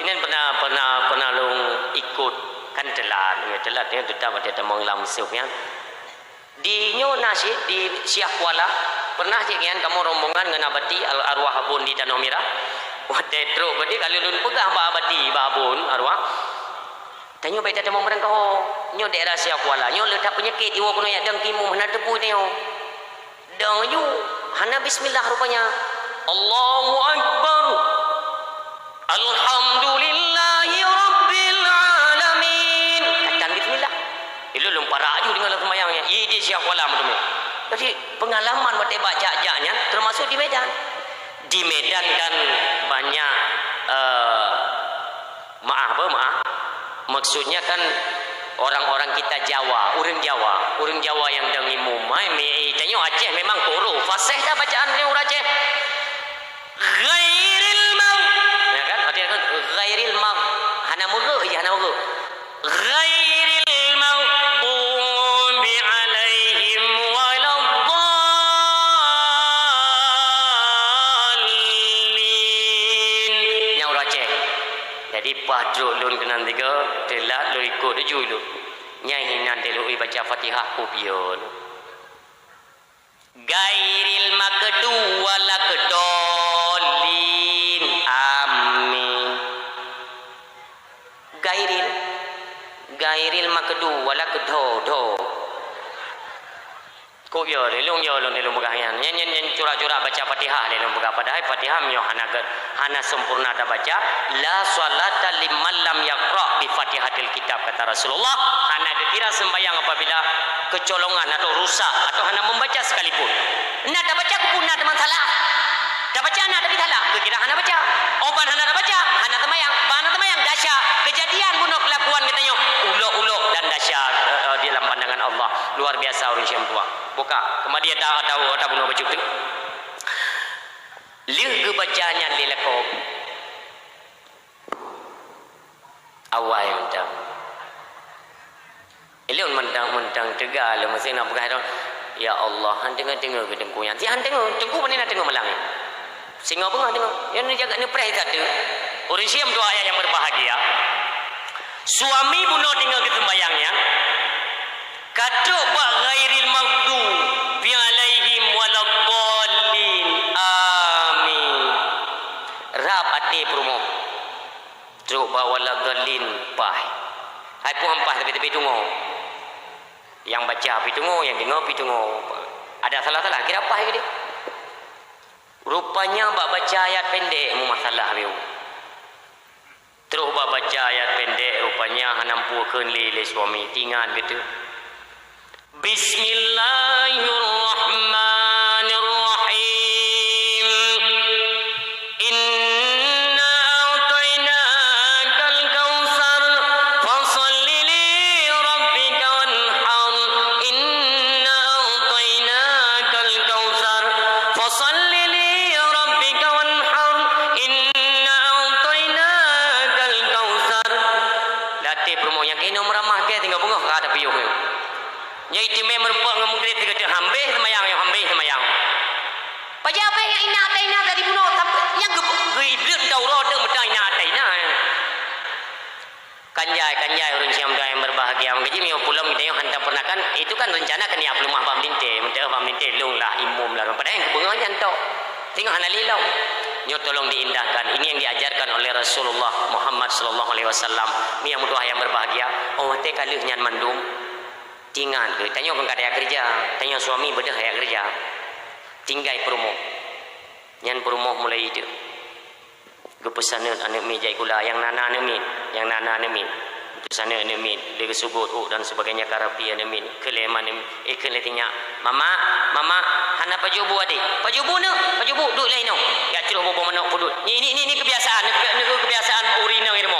Ini pernah long ikut kan telat dia tetap ada temang langsung ya. Di Nyonasid di Siak Kuala pernah cikian kamu rombongan dengan abadi al arwah abun di Tanah Merah. Wah tetro badi kalau lun pegah ba abadi ba abun arwah. Tanyo baita temang mereka nyo daerah Siak Kuala nyo letak penyakit iwo kuno ya dang timu hana debu nyo. Dang yu hana bismillah rupanya. Allahu akbar. Alhamdulillahi rabbil alamin. Katan bismillah. Itu lempar aju dengan semayangnya. Ini Siak Kuala macam. Jadi pengalaman mata baca-bacanya termasuk di Medan. Di Medan kan banyak maaf. Maksudnya kan orang-orang kita Jawa, orang Jawa yang dang imum. Tanya Aceh memang koro. Fasih dah bacaan ni orang Aceh. Ghairil maut. Ya kan? Artinya kan ghairil maut. Hana muga. Ghairil maghdubi alaihim waladdallin. Nya orang Aceh. Jadi padro lun kenan tiga telat lu ikut dia julu. Nya hinan dia lu baca Fatihah kupion. Ghairil maghdu waladdallin. Amin. Gairil maghdu waladdallin. Kok yo lelong begayan. Nyen curah-curah baca Fatihah lelong begah padahal Fatihah myo hana sempurna ta baca la salata liman lam yaqra bi Fatihatil kitab kata Rasulullah. Hana dikira sembahyang apabila kecolongan atau rusak atau hana membaca sekalipun. Nak dah baca pun nak ada masalah. Dah baca nak tapi salah. Kira hana baca. Oban hana dah baca, hana temayang. Hana temayang dahsyat. Kejadian bunuh kelakuan katanya ulok-ulok dan dahsyat di dalam pandangan Allah. Luar biasa orang Syam tua. Buka. Kemudian tahu bunuh baju tu. Lihat kebacanya lelakon. Awal mentang. Elok mentang tegal mesti nak pegang tu. Ya Allah, hang tengok ke dengku yang. Si hang tengok, dengku mana nak tengok malang ni. Singa pun hang tengok. Yang ni jaga ni prai kata. Orang Syam tu ayat yang berbahagia. Suami bunuh tinggal ke sembayangnya. Katuk buat ghairil maghdu bi alaihim waladdallin. Amin. Rap ati promo. Truk bawa waladdallin pah. Hai pun hampah tapi tunggu. Yang baca pi tunggu, yang dengar pi tunggu. Ada salah-salah kira apa ke dia? Rupanya bak baca ayat pendek mu masalah biu. Terus bak baca ayat pendek rupanya hanampukeun li suami tinggal gitu. Bismillahirrahmanirrahim. Inna a'tainakal kautsar fasholli li rabbika wanhar. Inna a'tainakal kautsar fasholli li rabbika wanhar. Inna a'tainakal kautsar. Latih promo yang kena meramah ke tinggal bunga ada piuk. Yang itu memang menggret kata hambih semayang. Paja apa yang ina ataina tadi bunuh yang gebrit daurah dah betul ina ataina. Kanjai orang Syam yang berbahagia mengaji mio pulang kita yang hantar pernah kan itu kan rencana kan ya pelumah pamlinte mentera pamlinte long lah imum lah padahal yang kebungannya entok. Tengok hana lilau. Nyo tolong diindahkan. Ini yang diajarkan oleh Rasulullah Muhammad sallallahu alaihi wasallam. Ni yang mudah yang berbahagia. Oh teh kalih nyan mandum. Tinggal ke tanya orang kada kerja, tanya suami bedah yang kerja. Tinggal promo. Nyan promo mulai itu. Gepesanan anak mi jai kula yang nana nemin. Itu sana nemin, dia kesubut dan sebagainya karapi nemin. Keleman keletinya. Mama, hana pajubu adik. Pajubu duk lain no. Ya celuh bobo manok pudut. Ini kebiasaan, kebiasaan urina irmo.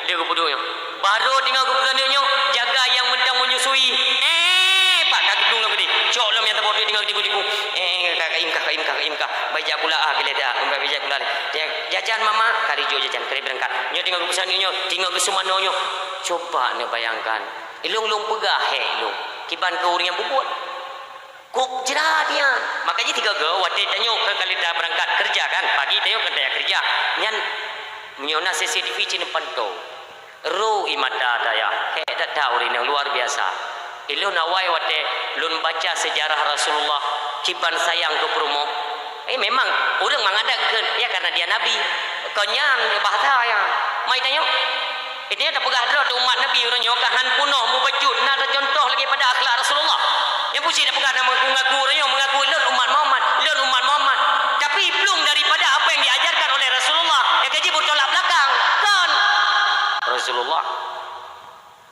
Dia kepudutnya. Baru tinggal keputusannya jaga yang mentang menyusui. Pak tak gedung lah gede. Cok lah yang terbawa tinggal di kudiku. kula gile dah umba bijak kula dia jajan mama kari jo jajan kari berangkat nyo tinggal pesan nyo tinggal ke sumano nyo coba ne bayangkan ilung-lung pegah ilung kiban ke orang yang bubut kok jerah dia makanya tiga ge wate tanyo ke kali dah berangkat kerja kan pagi tanyo ke daya kerja nyan nyona CCTV cina panto ro imata daya tak tahu ini yang luar biasa ilun awai wate lun baca sejarah Rasulullah kiban sayang ke promo memang orang mengadakan ya karena dia nabi konyan bahasa ya mai tanyo ini ada pegah tu umat nabi orang nyokahan punoh mu bajut nak ada contoh lagi pada akhlak Rasulullah yang pusi dah pegah nama mengaku orang mengaku lun umat Muhammad tapi belum daripada apa yang diajarkan oleh Rasulullah yang gaji bertolak belakang kan Rasulullah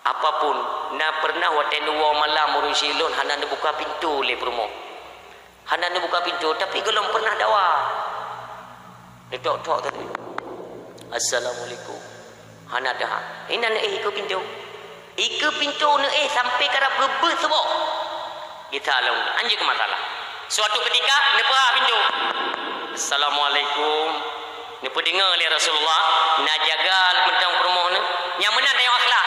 apapun na pernah wate dua malam urun silun hana buka pintu le promo hana buka pintu tapi belum pernah dawa tok tadi assalamualaikum hana dah ina ke pintu sampai karap gebet sebab kita alung anjing ke masalah suatu ketika nepa pintu assalamualaikum nepa dengar oleh Rasulullah nak jaga mentang promo ni yang mana tengok akhlak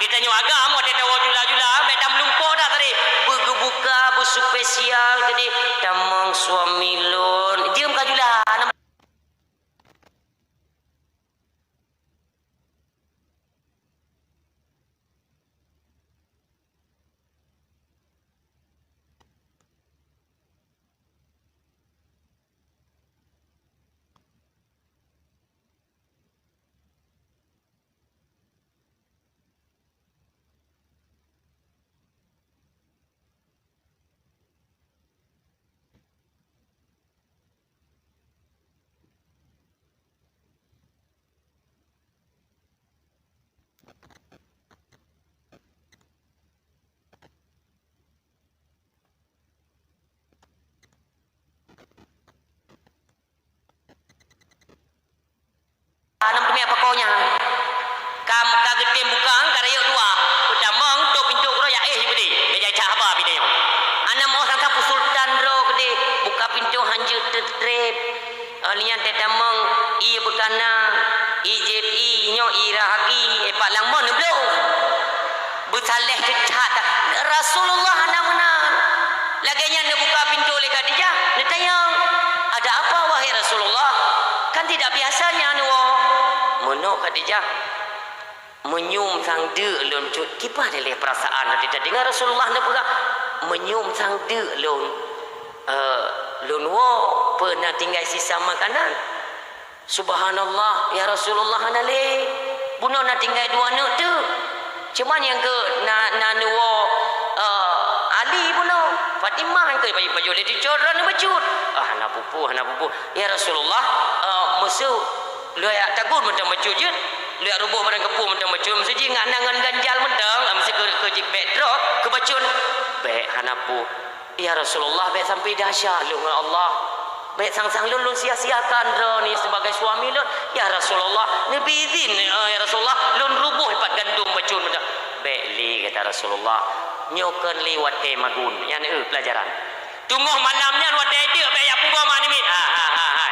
kita nyo agama dia tahu jula betam lumpur dah tadi bergebuka berspesial tadi tamang suami lon dia muka jula anam kami apa konya kam kagetem bukang karayo tua utamang to pintu kroya seperti beja cahaba bideo anam mau sang sultan ro kede buka pintu hanju tetrep lian tetamang i bekana IJI nyo irahaki pak langmon blo bersaleh cecat Rasulullah anamna laganya ne buka pintu le Khadijah ne tayang ada apa wahai Rasulullah kan tidak biasanya nu mono Khadijah menyum sang de lon cut kipa le perasaan tidak dengar Rasulullah ne pula menyum sang de lon lon wo pernah tinggal sisa makanan subhanallah ya Rasulullah nale buno na tinggal dua nak tu cuman yang ke na nuwo Ali buno Fatimah ke baju le dicoran bacut hana pupu ya Rasulullah musuh lu ya tagun mentang bacut je lu ya rubuh barang kepu mentang bacut mesti ngak nangan ganjal mentang mesti ke jik bedro ke bacut baik hana pu ya Rasulullah baik sampai dahsyat lu dengan Allah baik sang-sang lun sia-siakan ni sebagai suami lun ya Rasulullah nabi izin ya Rasulullah lun rubuh hepat gandum bacun baik li kata Rasulullah nyokan li wate magun yang pelajaran tunggu malamnya wate dia baik ya punggo mani mit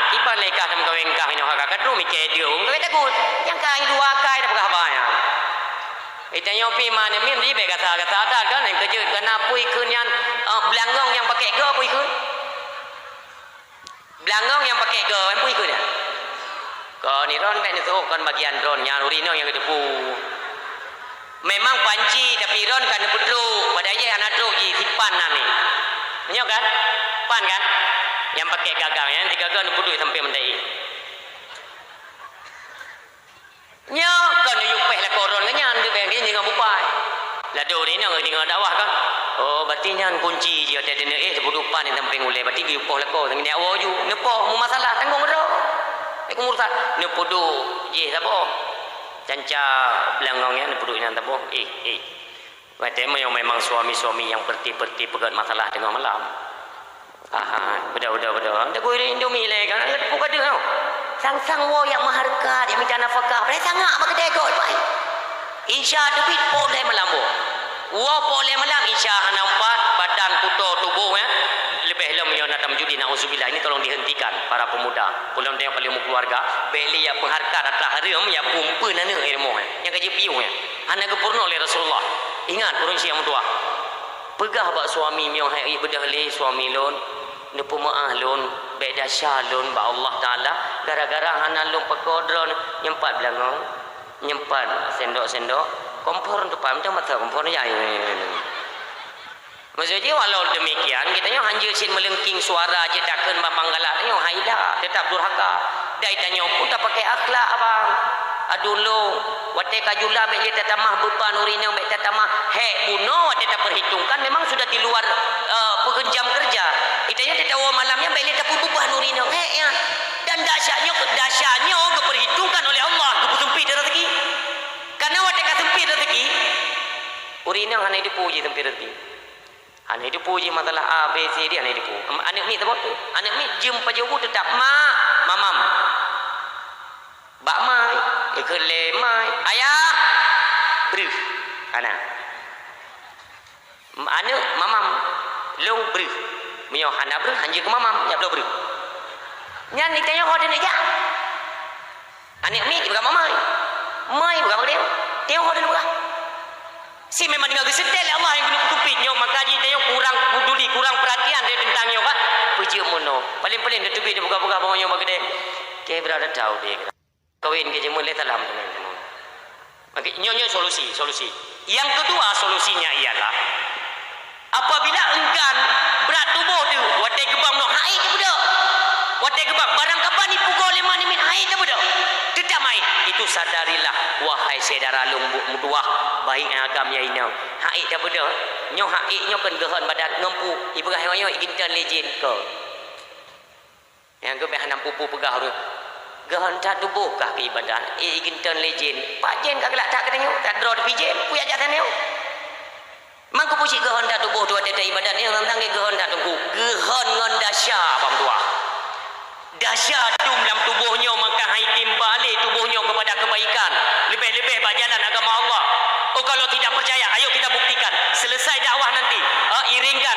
kiban leka sam kaweng kah ino haka kadru mi ke dia kata takut yang kai dua kai dah berhabanya itu nyopi mana min di baik kata kan yang kerja kena pui kunyan belangong yang pakai go pui kun belangong yang pakai go yang pui kun ya kau ni ron baik ni tu kan bagian ron yang urino yang itu pu memang panci tapi ron kan putru padanya anak tu ji sipan nani nyok kan pan kan yang pakai gagang yang tiga gagang putru sampai mendai nyok kan yuk peh lah koron kan yang tu baik ni ngam bupai lah do ni ngam ni ngam dakwah kan oh berarti nyan kunci dia ada ni sebudupan ni sampai ngulai berarti yuk poh lah ko ni awo ju nepoh mu masalah tanggung ro ek urusan nepodo je sabo canca belangongnya nepuduk yang tabu macam memang suami-suami yang perti-perti pegat masalah tengah malam udah tak boleh Indomie lagi kan ada pun ada tau sang-sang wo yang maharkat yang minta nafkah boleh sangat bagi dekot insya debit boleh malam wo boleh malam insya nampak badan kuto tubuh lebih lah menyo nak judi nauzubillah ini tolong dihentikan para pemuda. Pulang dia paling mu keluarga, beli ya pengharkat atas haram ya pumpa nana ilmu yang gaji piung ya. Hana gepurno oleh Rasulullah. Ingat urang siang tua. Pegah bak suami mio hai bedah le suami lon nepu maah lon baik dasya lon ba Allah taala gara-gara hana lon pekodron nyempat belangong nyempat sendok-sendok kompor depan macam mata kompor ya. Maksudnya walau demikian kita nyo hanja sin melengking suara je takkan bambang galak nyo haida tetap durhaka. Dai tanyo pun tak pakai akhlak abang. Adulo wate kajula be je tatamah beban urina be tatamah hek buno wate tak perhitungkan memang sudah di luar pekerjaan kerja. Itanya tetawa malamnya be tak beban urina hek ya. Dan dahsyatnya keperhitungkan oleh Allah kepusempit rezeki. Karena wate kasempit rezeki urina hanya dipuji tempat rezeki. Anak itu puji masalah A, B, C, D, anak itu. Anak ni tak boleh. Anak ni jumpa jauh tetap mak, mamam. Bak mai, ikele mai. Ayah, brief. Anak. Anak mamam, long brief. Mio anak brief, hanji ke mamam, ya belum brief. Nyan ni tanya kau ada nak jak. Anak ni bukan mamai. Mai bukan dia. Tengok kau ada bukan. Si memang dengan kesetel Allah yang kena kutupitnya maka dia tengok kurang peduli kurang perhatian dia tentangnya pak puji mono paling-paling dia tubik dia buka-buka bawahnya bagi dia ke berada tahu dia kawin ke jemur letak dalam teman-teman maka nyonya solusi yang kedua solusinya ialah apabila enggan berat tubuh tu watai gebang no haid tu budak watai gebang barang kapan ni pukul 5 minit haid tu budak tetap main itu sadarilah wahai saudara lumbuk muduah baik agam ya inau haid dah beda nyo haid nyo kan gehan badan ngempu ibrah nyo igintan lejin ke yang ke behana pupu pegah tu gehan tak tubuh kah ke ibadah igintan lejin pak jen kak gelak tak katanya tak draw pijen puya jatan nyo mangku puji gehan tak tubuh tu ada ibadah ni tentang gehan tak tunggu gehan ngon dahsyat bang tua dahsyat dum dalam tubuhnya maka haitim balik tubuhnya kepada kebaikan lebih-lebih berjalan agama Allah. Oh kalau tidak percaya ayo kita buktikan selesai dakwah nanti iringkan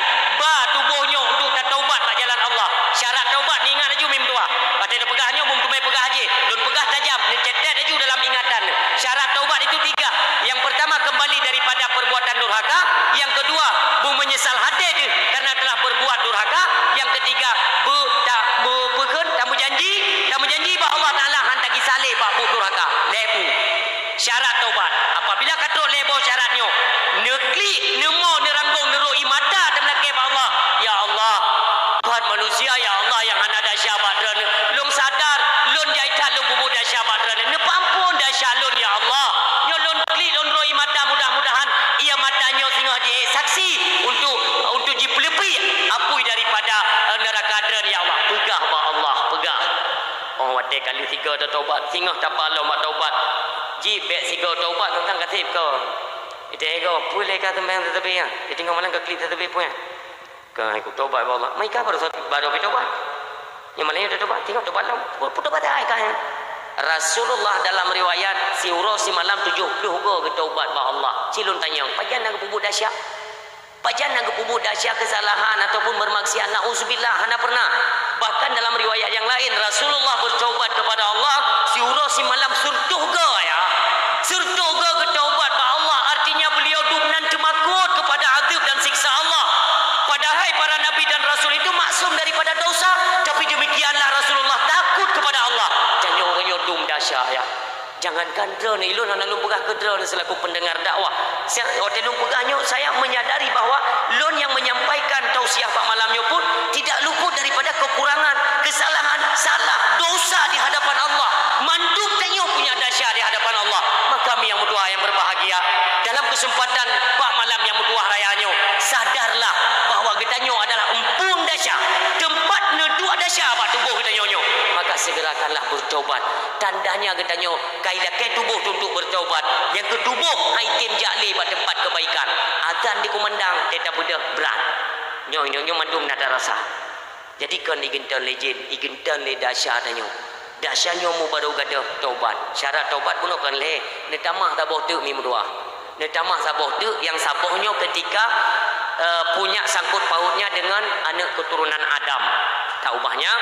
tubuhnya untuk taubat berjalan Allah syarat taubat ni ingat aju mim tua kata dia pegahnya mum tumai pegah aje don pegah tajam ni cetet aju dalam ingatan syarat taubat itu 3 yang pertama kembali daripada perbuatan durhaka yang kedua menyesal hati je karena telah berbuat durhaka yang ketiga tamu janji bahawa Allah Ta'ala hantagi salih bahawa durhaka lebu syarat taubat apabila katrok lebo syaratnya neklik nemo neranggung neroi mata temlake bahawa Allah ya Allah Tuhan manusia ya Allah yang hana dahsyat badran lung sadar lun jaitan lung bubu dahsyat badran nepampun dahsyat lun ya Allah nyo lun klik lun roi mata mudah-mudahan ia matanya singa je saksi untuk jipelepi apui daripada neraka adran ya Allah pegah bahawa Allah pegah oh wate kali 3 dah taubat singa tak palo mak taubat jibek sigo taubat tentang katib kau itu ego boleh kata tembang tetapi ya dia tinggal malam ke klik tetapi pun ya kau ikut taubat Allah mereka baru taubat yang malahnya dah taubat tinggal taubat lah putus pada ai kan Rasulullah dalam riwayat si urus si malam 70 ke taubat ba Allah cilun tanya pajan nak pubuk dahsyat pajan nak pubuk dahsyat kesalahan ataupun bermaksiat nauzubillah hana pernah bahkan dalam riwayat yang lain Rasulullah bertaubat kepada Allah si urus si malam surtuh ke ya surtuh ke taubat ba Allah artinya beliau dubnan temakut kepada azab dan siksa Allah padahal para nabi dan rasul itu maksum daripada dosa tapi demikianlah Rasulullah takut kepada Allah jangan orang dum dahsyat ya jangankan drone ilun anak lu pegah ke drone selaku pendengar dakwah hotel lu pegahnya saya menyadari bahawa lun yang menyampaikan tausiah pak malamnya pun tidak luput daripada kekurangan kesalahan salah dosa di hadapan Allah manduk tanya punya dahsyat di hadapan Allah maka kami yang mutuah yang berbahagia dalam kesempatan pak malam yang mutuah rayanya sadarlah bahawa getanyo adalah empun dahsyat tempat neduk dahsyat pak tubuh getanyo maka segerakanlah bertaubat tandanya getanyo kailakai tubuh untuk bertaubat yang ketubuh haitim jakli pada tempat kebaikan azan dikumandang tetap berat nyo mandum nada rasa jadi kan igintan lejin igintan le dahsyat tanyo dahsyatnya mu baru gada taubat syarat taubat pun kan le netamah tabah tu mi mudua netamah sabah tu yang sabahnya ketika punya sangkut pautnya dengan anak keturunan Adam. Tak ubahnya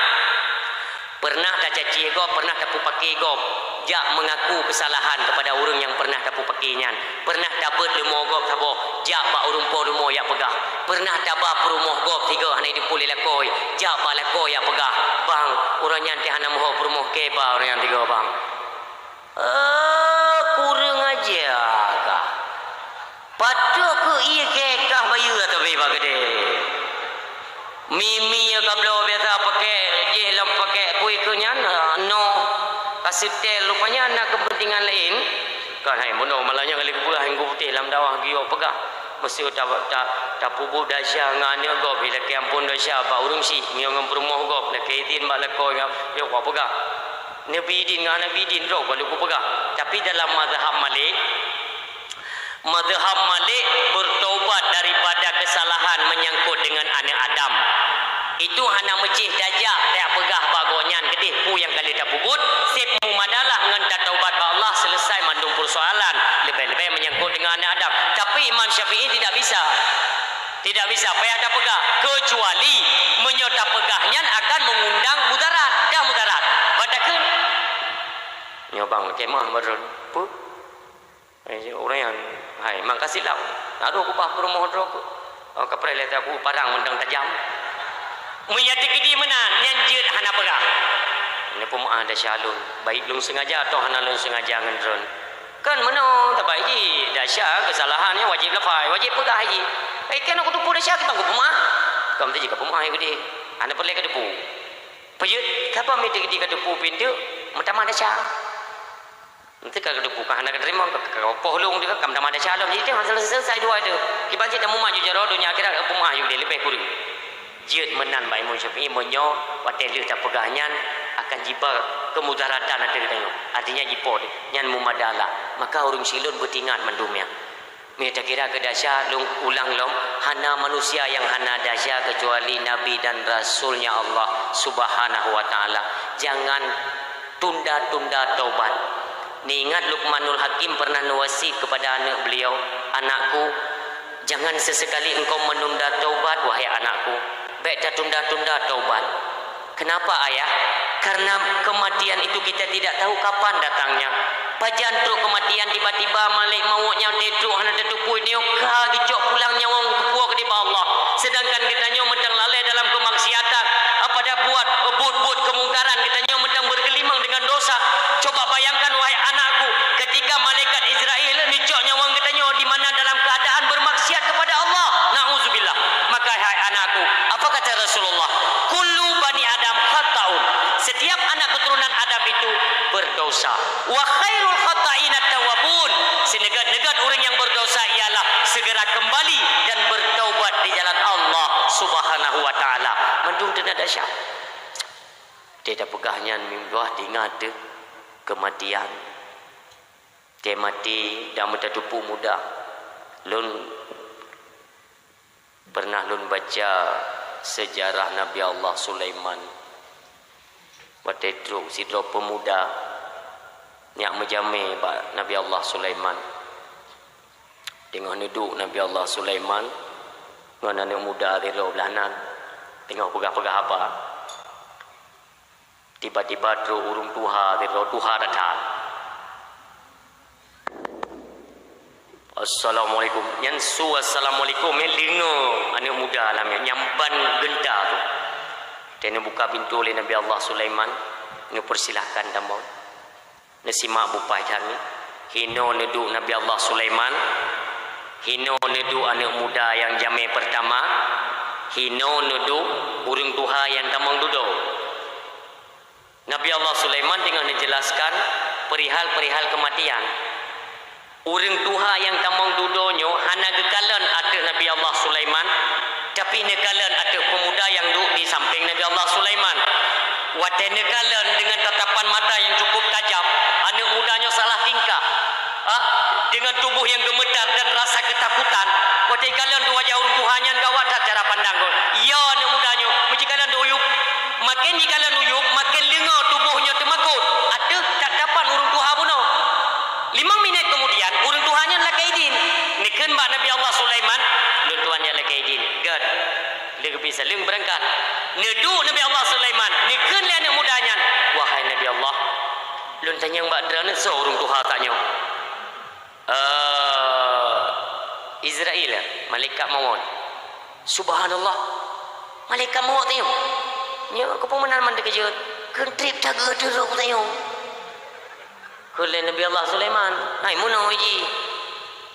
pernah dah caci gop, pernah tapu pakai gop, jak mengaku kesalahan kepada orang yang pernah tapu pakainya. Pernah dapat lemo gop sabo, jak bak urung po lemo ya pegah. Pernah dapat perumoh gop tiga hana itu pulih lakoi, jak bak lakoi ya pegah. Bang, orang yang hana moh perumoh keba orang yang tiga bang. Kurang aja kah? Patut ke iya kekah bayu atau beba gede. Mimi yang kablo biasa pakai jelam pakai kui kenyan no kasih tel rupanya nak kepentingan lain kan hai mono malahnya kali buah hingga putih dalam dawah gio pegah mesti tak pubu dasya nganya go bila ke ampun dasya ba urung si miong perumoh go nak kaitin ba lako yo ko pegah nabi din ngana nabi din ro kalau ku pegah tapi dalam mazhab Malik bertaubat daripada kesalahan menyangkut dengan anak Adam. Itu hana mecih dajak tak pegah bagonyan gedih pu yang kali tak pubut sip mumadalah ngan taubat ba Allah selesai mandung persoalan lebih-lebih menyangkut dengan anak Adam. Tapi Imam Syafi'i tidak bisa payah tak pegah kecuali menyota pegahnya akan mengundang mudarat dah mudarat badakeun nyobang kemah barun pu orang yang hai makasih lah aduh aku bah perumoh drok kapre let aku parang mendang tajam menyati kedi menan nyanjeut hana pegah ini pemaah ada syalun baik lung sengaja atau hana lung sengaja ngendron kan meno tak baik ji dasya kesalahannya wajib lafai wajib pegah haji kan aku tupu dasya kita aku pemaah kamu tu jika pemaah gede anda perlu ke depu pejut siapa mesti kedi ke depu pintu mentama dasya nanti kalau bukan anak terima kalau pohlong dia kam dah ada calon jadi dia masalah selesai dua itu kita cita mu maju jaro dunia akhirat aku mah juga lebih kurang jeut menan bai Imam Syafi'i monyo watel tak pegahnya akan jiba kemudaratan ada tengok artinya jipo nyan mumadala maka urung silun bertingat mendumnya minta kira ke dasya lung ulang lom hana manusia yang hana dasya kecuali nabi dan rasulnya Allah Subhanahu wa taala jangan tunda-tunda taubat. Ni ingat Luqmanul Hakim pernah nuwasi kepada anak beliau, anakku, jangan sesekali engkau menunda taubat wahai anakku. Baik dah tunda-tunda taubat. Kenapa ayah? Karena kematian itu kita tidak tahu kapan datangnya. Pajan truk kematian tiba-tiba malik maunya deduk hana tetupui dia ka gicok pulang nyawang kepuak ke Allah. Sedangkan kita nyo mentang lalai dalam kemaksiatan, apa dah buat but kemungkaran kita nyo mentang bergelimang dengan dosa. Coba bayangkan wahai anakku, ketika malaikat Israel nicok nyawang kita nyo di mana dalam keadaan bermaksiat kepada Allah. Nauzubillah. Maka hai anakku, apa kata Rasulullah? Kullu bani Adam khata'un. Setiap anak keturunan Adam itu berdosa. Wa khairul khata'in at-tawwabun. Senegat-negat orang yang berdosa ialah segera kembali dan bertaubat di jalan Allah Subhanahu wa taala. Mendung tena dahsyat. Tidak pegahnya mimbuah diingat kematian. Ke mati dah mentupu muda. Lun pernah lun baca sejarah Nabi Allah Sulaiman. Watedro sidro pemuda yang menjamai Nabi Allah Sulaiman. Tengok duduk Nabi Allah Sulaiman dengan anak muda di belanan. Tengok pegah-pegah apa. Tiba-tiba tu urung tuha di tuha datang. Assalamualaikum. Nyansu assalamualaikum lingo anak muda alam nyamban genta tu. Dan buka pintu oleh Nabi Allah Sulaiman. Ni persilahkan damo. Nasimak bupai kami. Hino neduk Nabi Allah Sulaiman. Hino neduk anak muda yang jamai pertama. Hino neduk urang tuha yang tamang duduk. Nabi Allah Sulaiman tengah menjelaskan perihal-perihal kematian. Urang tuha yang tamang duduknya hana gekalan ada Nabi Allah Sulaiman. Tapi nekalan ada pemuda yang duduk di samping Nabi Allah Sulaiman. Watai nekalan dengan tatapan mata yang cukup tajam. Anak mudanya salah tingkah. Dengan tubuh yang gemetar dan rasa ketakutan. Watai kalian tu wajah urung Tuhannya gawat tak cara pandang kau. Ya anak mudanya. Macam kalian uyup. Makin di kalian uyup, makin lengar tubuhnya termakut. Ada tak dapat urung Tuhan pun. 5 minit kemudian urung Tuhannya lakai din. Niken bak Nabi Allah Sulaiman. Urung Tuhannya lakai din. Nabi Salim berangkat. Neduk Nabi Allah Sulaiman. Nikun le anak mudanya. Wahai Nabi Allah. Lun tanya mbak drana seorang Tuhan tanya. Israel, malaikat maut. Subhanallah. Malaikat maut tanya. Nya aku pun menan man kejut. Kentrip jaga teruk tanya. Kule Nabi Allah Sulaiman. Hai muno ji.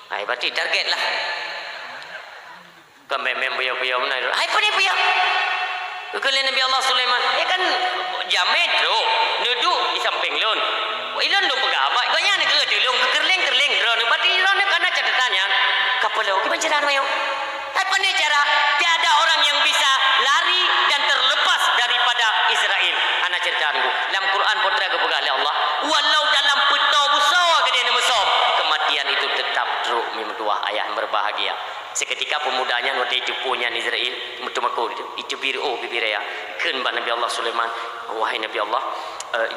Hai berarti target lah. Kami membayar-bayar mana? Hai pun dia kule Nabi Allah Sulaiman. Ya kan jamet tu. Duduk di samping lun. Ilon dong pegabat. Kau yang negara tu lun kerling-kerling drone. Berarti drone kena catatannya. Kapal lo gimana cara mayo? Hai pun dia cara tiada orang yang bisa lari dan terlepas daripada Israel. Anak ceritaanku. Dalam Quran putra ke oleh Allah. Walau dalam peta besar ke dia mesum. Kematian itu tetap teruk memang ayah yang berbahagia. Seketika pemudanya waktu itu punya Israel mutumakul itu biru bibiraya kan Nabi Allah Sulaiman. Wahai Nabi Allah,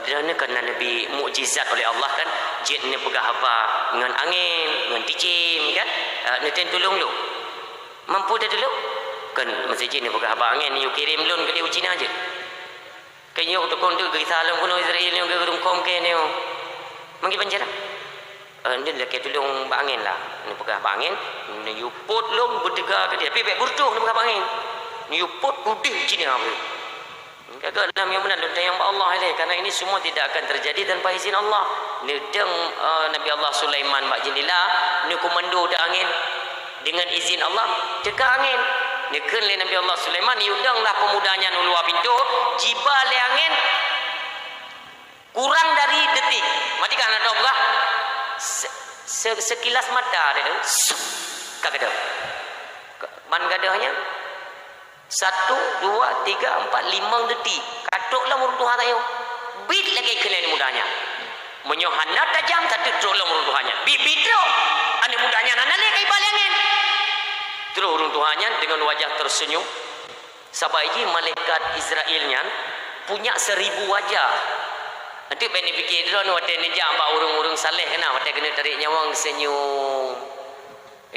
kerana kerana Nabi mukjizat oleh Allah kan jet ni pegah apa dengan angin dengan ticim kan nanti tolong lu mampu dah dulu kan masih jet ni pegah apa angin you kirim lun ke dia Cina aja kan you tu kon tu ke salam kuno Israel ni ke gerung kom ke ni mangi penjara dia lagi tolong angin lah ni pegah angin ni you pot lom berdega ke dia tapi baik burtuh ni pegah angin ni you pot putih Cina apa kagak dalam yang benar dan yang Allah ini karena ini semua tidak akan terjadi tanpa izin Allah. Nedeng Nabi Allah Sulaiman mak jendela ni komando dah angin dengan izin Allah cekak angin. Nekeun le Nabi Allah Sulaiman yudanglah pemudanya nuluar pintu jibal le angin kurang dari detik. Mati kan ada berah sekilas mata dia tu kagak ada. Man gadahnya 1, 2, 3, 4, 5 detik. Katuklah murid Tuhan tayo. Bit lagi kalian mudanya. Menyohana tajam satu teruklah murid Tuhannya. Bit teruk. Ane mudanya nana le kai balangin. Terus murid Tuhannya dengan wajah tersenyum. Sabaiji malaikat Israelnya punya 1000 wajah. Nanti bani fikir dulu waktu ni jamba urung-urung saleh kena waktu kena tarik nyawang senyum.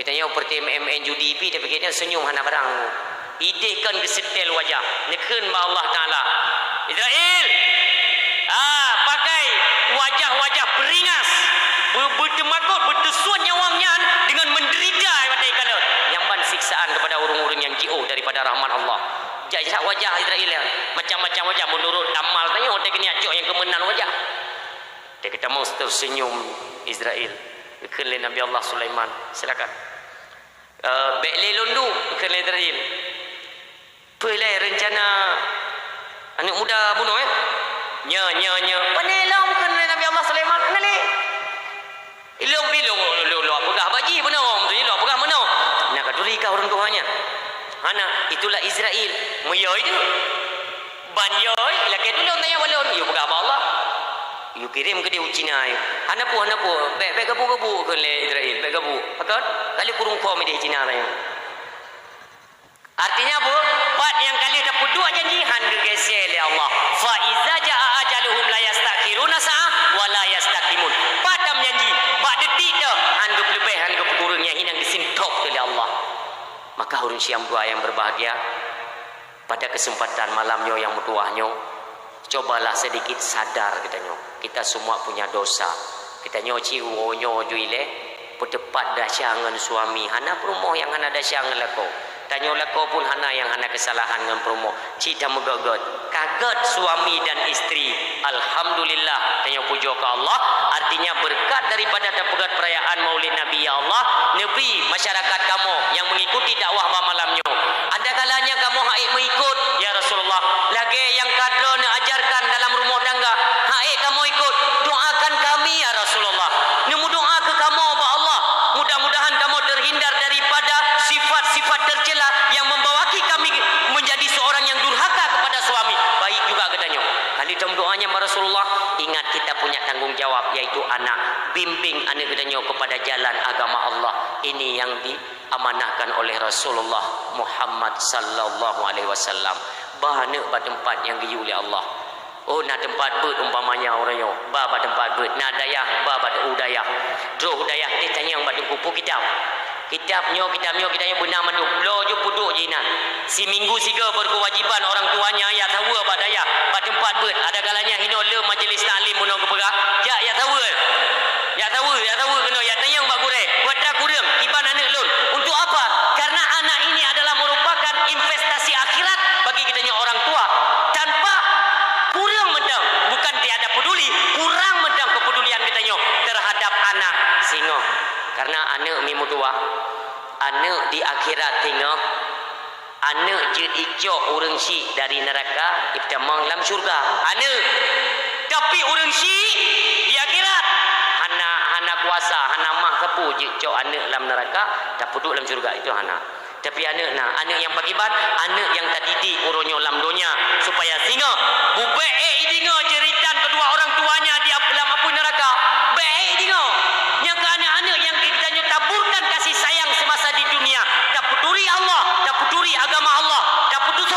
Itanya seperti MNUDP dia fikirnya senyum hana barang. Idekan kesetel wajah nekeun ba Allah Taala Israel pakai wajah-wajah beringas bertemagut bertesuan nyawangnya dengan menderita wadai kalau nyamban siksaan kepada orang-orang yang jauh daripada rahmat Allah jajak wajah Israel macam-macam wajah menurut amal tanya orang kena acok yang kemenan wajah dia kata mau tersenyum Israel nekeun Nabi Allah Sulaiman silakan bekle lundu nekeun Israel pelai rencana anak muda bunuh nya panelom kan Nabi Allah Sulaiman nali ilom bilo apakah baji benar tu lo apakah benar nak kaduri ka orang tuanya ana itulah Israel moyo itu banyoy laki tu lo tanya balon you apakah Allah you kirim ke dia Cina ana pu baik gabu ke le Israel baik gabu akan kali kurung kom di Cina tanya artinya bu part yang kali dapat dua janji hande gesel ya Allah fa iza jaa ajaluhum la yastakhiruna sa'a wa la yastaqdimun padam janji bak detik dah hande lebih hande kurangnya hinang disintop oleh Allah maka urun siam dua yang berbahagia pada kesempatan malamnya yang mutuahnya cobalah sedikit sadar kita semua punya dosa kita nyoci wonyo juile petepat dahsyangan suami hana perumoh yang hana dahsyangan lako tanya lako pun hana yang hana kesalahan dengan promo cita megagot kaget suami dan istri alhamdulillah tanya puja ke Allah artinya berkat daripada dapat perayaan Maulid Nabi ya Allah Nabi masyarakat kamu yang mengikuti dakwah malamnya ada kalanya kamu haik mengikut ya Rasulullah lagi yang kadron ajarkan dalam rumah tangga haik kamu ikut doakan kami ya Rasulullah nemu doa ke kamu ya Allah mudah-mudahan kamu terhindar daripada sifat-sifat tercela yang membawaki kami menjadi seorang yang durhaka kepada suami baik juga katanya kali dalam doanya Rasulullah ingat kita punya tanggung jawab yaitu anak bimbing anak katanya kepada jalan agama Allah ini yang diamanahkan oleh Rasulullah Muhammad sallallahu alaihi wasallam bahana tempat yang diuji oleh Allah oh nak tempat ber umpamanya orangnya baba tempat ber nak dayah baba udayah doh udayah dia tanya yang batu kupu kitab Kitabnya benar madu. Lo je puduk je nan. Si minggu siga berkewajiban orang tuanya ya tahu apa daya. Pada tempat ber ada kalanya hino le majlis taklim muno kepera. Ya tahu. Ya tahu kena ya tayang bak gure. Watra kurang iban anak lun. Untuk apa? Karena anak ini adalah merupakan investasi akhirat bagi kitanya orang tua. Tanpa kurang mendang, bukan tiada peduli, kurang mendang kepedulian kitanya terhadap anak singo. Karena anak mi mutua, anak di akhirat tengok, anak je icok urang si dari neraka, ibtamang dalam syurga. Anak, tapi urang si di akhirat, hana kuasa, hana mah kepu je icok anak dalam neraka, tak duduk dalam syurga itu hana. Tapi anak yang bagiban, anak yang tadidik uronyo dalam dunia supaya singa bubek idingo jeritan kedua orang tuanya di dalam apa neraka. Baik dingo. Yang ke anak-anak yang kita taburkan kasih sayang semasa di dunia. Tak peduli Allah, tak peduli agama Allah, tak peduli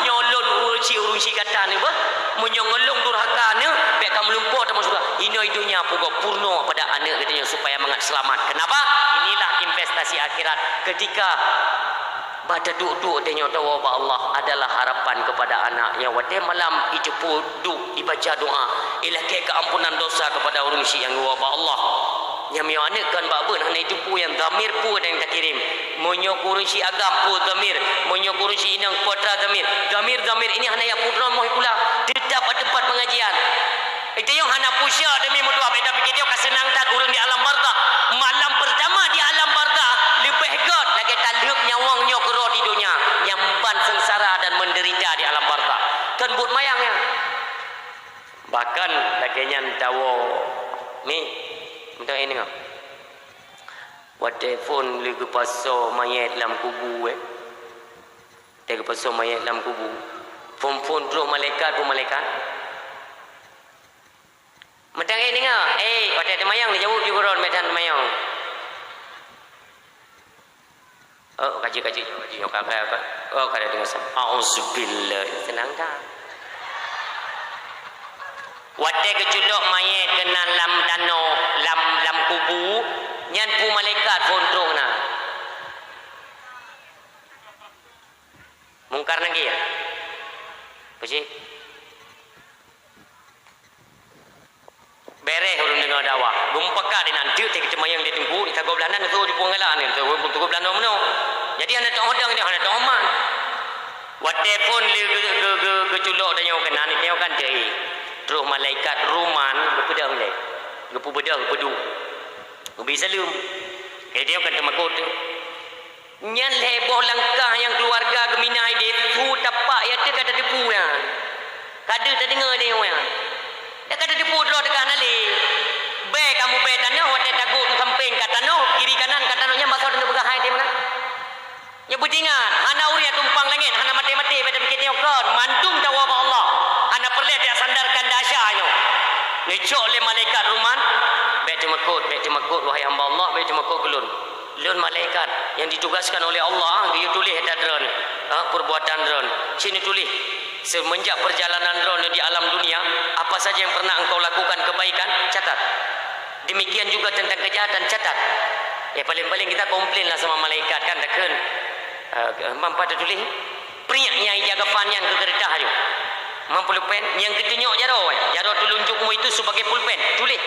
nyolon urusi kata ni bah. Menyongolong durhaka ni, baik kamu lumpur tak masuk. Ini dunia pokok purno pada anak katanya supaya mengat selamat. Kenapa? Inilah investasi akhirat. Ketika baca duk tanya tahu Allah adalah harapan kepada anaknya. Wate malam ijepu duk dibaca doa. Ilahi keampunan dosa kepada orang si yang wabah Allah. Yang anak kan babun hanya ijepu yang damir pu yang tak kirim. Monyo kurun si agam pu damir. Monyo kurun si inang putra damir. Damir ini hanya yang putra mohi pula. Tetap pada tempat pengajian. Itu yang hana pusya demi mutua beda pikir dia kesenangan orang di alam barzah. Malam pertama di alam barzah lebih god lagi taluk nyawangnya ke roh di dunia yang ban sengsara dan menderita di alam barzah. Kan buat mayangnya. Bahkan lagi yang tahu ni untuk ini ngah. Buat telefon lagi pasal mayat dalam kubur Lagi pasal mayat dalam kubur. Phone roh malaikat pun malaikat. Mentang ni ngah. Pada ada mayang ni jauh juga ron medan mayang. Kaji nyokap apa? Kada dengar sam. Auzubillah. Senang dah. Wate keculok mayat kena lam dano, lam kubu, nyan pu malaikat kontrong na. Mungkar lagi ya? Pasti bereh orang dengar dakwah. Gumpaka di nanti tek cemayang di tunggu di tago belanan tu di punggalan ni. Tu belanan meno. Jadi anda tak hodang dia anda tak oman. Wate pun le culok dan yang kena ni tengok kan dia. Terus malaikat ruman berpedang le. Gepu bedang pedu. Bisa lum. Dia kan temakut. Nyan heboh langkah yang keluarga geminai dia tu tapak ya tu kata depu ya. Kada tak dengar dia orang. Dia kata depu draw dekat nali. Be kamu be tanah wate tagu samping kat tanah kiri kanan kat tanahnya basau dengan berahai dia mana. Ya budingan hana uria tumpang langit hana mati-mati pada pikir dia kan mandung jawab Allah. Hana perlu dia sandarkan dasyanya. Lecok le malaikat ruman. Be cemakut wahai hamba Allah be cemakut kelun. Lun malaikat yang ditugaskan oleh Allah dia tulis hadron perbuatan drone sini tulis semenjak perjalanan drone di alam dunia apa saja yang pernah engkau lakukan kebaikan catat demikian juga tentang kejahatan catat ya paling-paling kita komplain lah sama malaikat kan takkan mampu ada tulis priaknya jaga panjang ke kereta aja mampu pulpen yang ketunyok jaro tulunjukmu itu sebagai pulpen tulis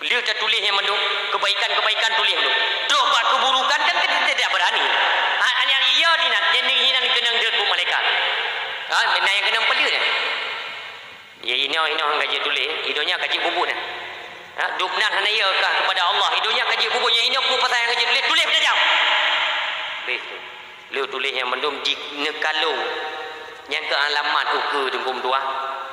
beliau tak tulis yang mendung kebaikan tulis dulu. Teruk buat keburukan kan kita tidak berani. Hanya iya dinat yang kenang dia ku malaikat. Benda yang kenang pelik dia. Ya ini orang gaji tulis, hidupnya gaji bubuk dah. Dubnan hanya iya kah kepada Allah, hidupnya gaji bubuknya ini pun pasal yang gaji tulis dah jam. Betul. Beliau tulis yang mendung di nekalung yang ke alamat ukur dengkum tua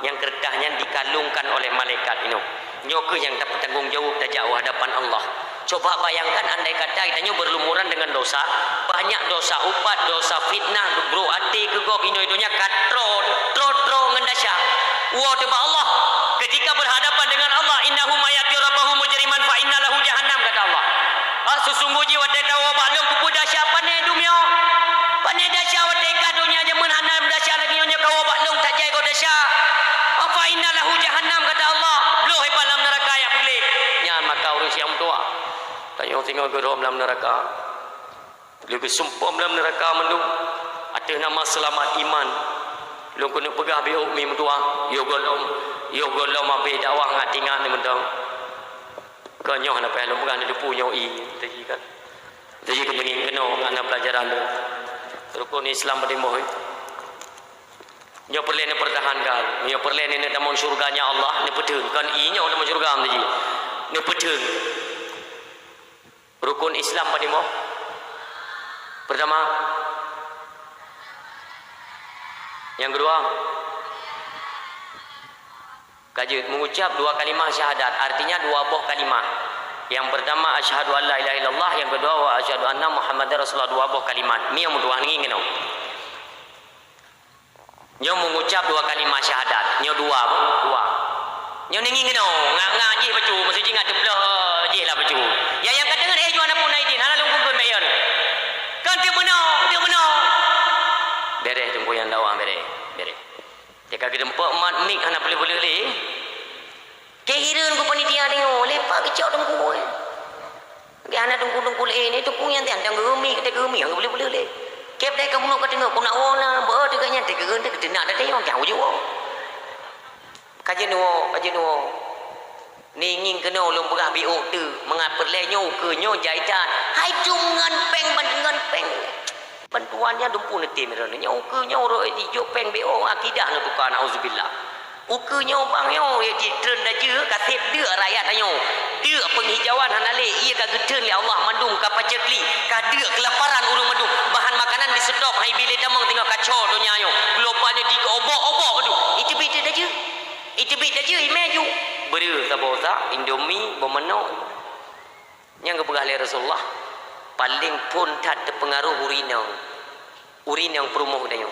yang kertasnya dikalungkan oleh malaikat ini. Nyoke yang dapat tanggung jawab jauh hadapan Allah. Coba bayangkan andai kata kita berlumuran dengan dosa, banyak dosa upat, dosa fitnah, bro ati kegop indo-indonya tro ngendasya. Wah coba Allah ketika berhadapan dengan Allah innahu mayati rabbahu mujriman fa inna lahu jahannam kata Allah. Sesungguhnya wate tawa balung kupu dasya pane dunia. Pane dasya wate kadunya je menhanam dasya lagi nya kawa balung tajai ko dasya. Fa inna lahu jahannam kata Allah. Loh palam neraka ya pilih. Nyan maka urus yang tua. Tanya tengok geram dalam neraka. Lu kesumpah dalam neraka mendu. Ada nama selamat iman. Lu kena pegah bi umi mentua. Yo golom abe dakwah ngatingan ni mentang. Kanyoh nak payah lu pegah ni punya i tadi kan. Tadi kemengin kena ngana pelajaran tu. Rukun Islam berdemo. Nyo perlu ni pertahankan. Nyo perlu ni dalam syurganya Allah ni pedeng kan i nyo dalam syurga tadi. Ni pedeng. Rukun Islam berdemo. Pertama, yang kedua, kaji mengucap dua kalimah syahadat, artinya dua buah kalimah. Yang pertama asyhadu an la ilaha illallah, yang kedua wa asyhadu anna muhammadar rasulullah, dua buah kalimat. Ni yang dua ni ngeno. Nyo mengucap dua kalimah syahadat, nyo dua. Nyo ni ngeno, ngaji bacu, mesti ingat belah je lah bacu. Ya yang kata dengan juana pun naidin, hala lungkung pun mayon. Kan dia benar. Beres tunggu yang dakwah beres. Jika kita empat mat mik anak boleh le. Kehiran ku panitia tengok lepak kecok tunggu. Dia anak tunggu le ni tunggu yang tiang gemi kita gemi ang boleh le. Kep dai kamu nak tengok ku nak warna ber teganya tegeun te nak dah tengok jauh je. Kajian nuo. Ni ngin kena ulung perah BO tu mengapa lenyo kenyo jaitan. Hai jungan peng bandengan peng. Bantuannya dumpu neti merana nyo kenyo ro di jo peng BO akidah na tukar auzubillah. Ukenyo bangyo ya di trend daje kasep dia rakyat anyo. Dia penghijauan hanale ia ka gedeun le Allah mandung ka pacekli ka dia kelaparan urang mandung bahan makanan disedop hai bila damang tengok kacau dunia nyo. Globalnya di obok-obok tu. Itu beda daje. Itu beda daje imaju. Beri sabosa Indomie bermenok yang kepegali Rasulullah paling pun tak terpengaruh urinang perumuh dia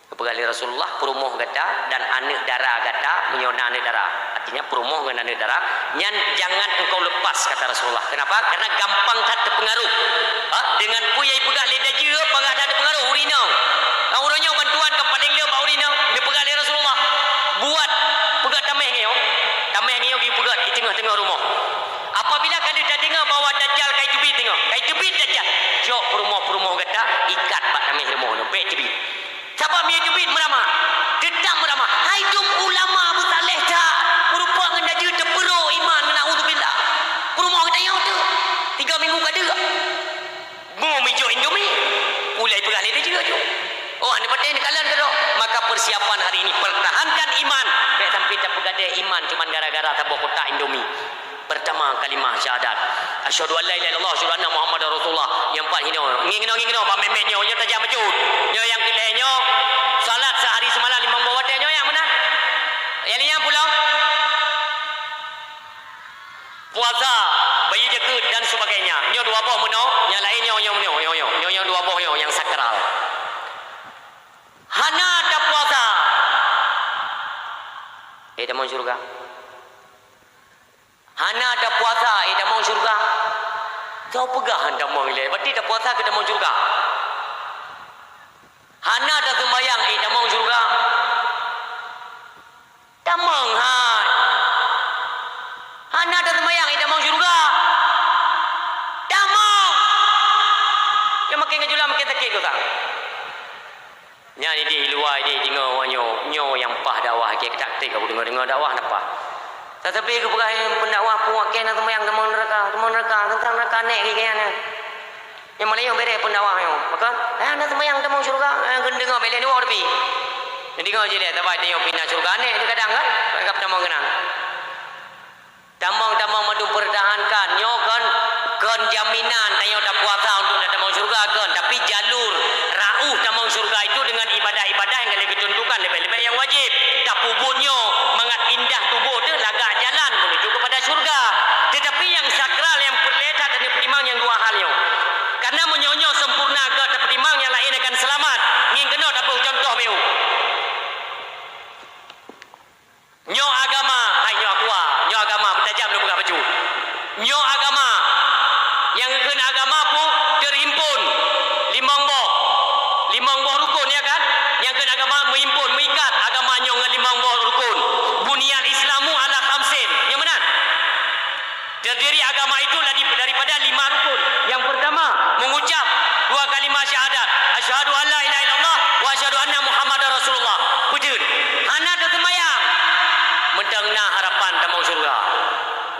kepegali Rasulullah perumuh kata dan anak darah kata menyona anak darah artinya perumuh dengan anak darah jangan engkau lepas kata Rasulullah. Kenapa? Karena gampang tak terpengaruh dengan puyai pegah lidah je pegah tak terpengaruh urinang urangnya bantuan ke paling dia urinang dia pegali Rasulullah buat pegat tameh ngeo pergi pegat di tengah-tengah rumah. Apabila kau dah dengar bawa dajjal kai jubit dajjal. Jok rumah kata ikat pak tameh rumah no pek jubit. Siapa mi jubit merama? Dedam merama. Hai dum ulama Abu Taleh tak berupa dengan daju terpero iman naudzubillah. Rumah kita yang tu 3 minggu kada. Mau mejo Indomie. Ulai pegali dia juga. Oh, anda paten kalian ke maka persiapan hari ini pertahankan iman. Baik sampai tak pegadai iman cuma gara-gara tabuk kotak Indomie. Pertama kalimah syahadat. Asyhadu an la ilaha illallah, asyhadu anna muhammadar rasulullah. Yang empat ngino pak memenyo nya tajam becut. Nyo yang kelihnya salat sehari semalam 5 waktu nyo yang mana? Yang ni yang pulau. Puasa, bayi jekut dan sebagainya. Nyo dua boh meno, yang lain nyo dua boh yang sakral. Hana ada puasa. Ida mau surga. Hana ada puasa. Ida mau surga. Kau pegah anda mau ilai. Berarti dah puasa kita mau surga. Hana ada sembahyang. Ida mau surga. Damang han. Hana ada sembahyang. Ida mau surga. Damang. Yang makin kejulah makin takik kau tak. Nya di luar di dengar nyo yang pah dakwah ke taktik aku dengar dakwah apa. Tetapi aku pegang pendakwah puak kena sembahyang temon neraka tentang neraka nek kayaknya. Yang Melayu bere pendakwah yo. Maka anda sembahyang temon syurga dengar bele ni orbi. Jadi kau je lihat dapat dia pindah syurga nek dia kadang kan anggap temon kenang. Tamang madu pertahankan nyo kan jaminan tayo dah puasa untuk datang syurga kan tapi jalur rauh tamang syurga itu dengan ibadah-ibadah yang lebih ditentukan lebih-lebih yang wajib tak pubunyo mengat indah tubuh tu lagak jalan menuju kepada syurga tetapi yang sakral yang perletak dan pertimang yang dua hal yo karena menyonyo sempurna agak tak pertimang yang lain akan selamat ngin kena tak contoh beu nyo agama hai nyo agama bertajam lu buka baju nyo agama yang kena agama pun terhimpun limang boh rukun ya kan yang kena agama menghimpun mengikat agamanya dengan limang boh rukun bunyian Islamu ala khamsin yang benar terdiri agama itu daripada daripada 5 rukun. Yang pertama, mengucap 2 kalimah syahadat. Asyhadu an la ilaha illallah wa asyhadu anna Muhammadar Rasulullah. Betul. Hana dah sembahyang. Mendengna harapan tamang surga.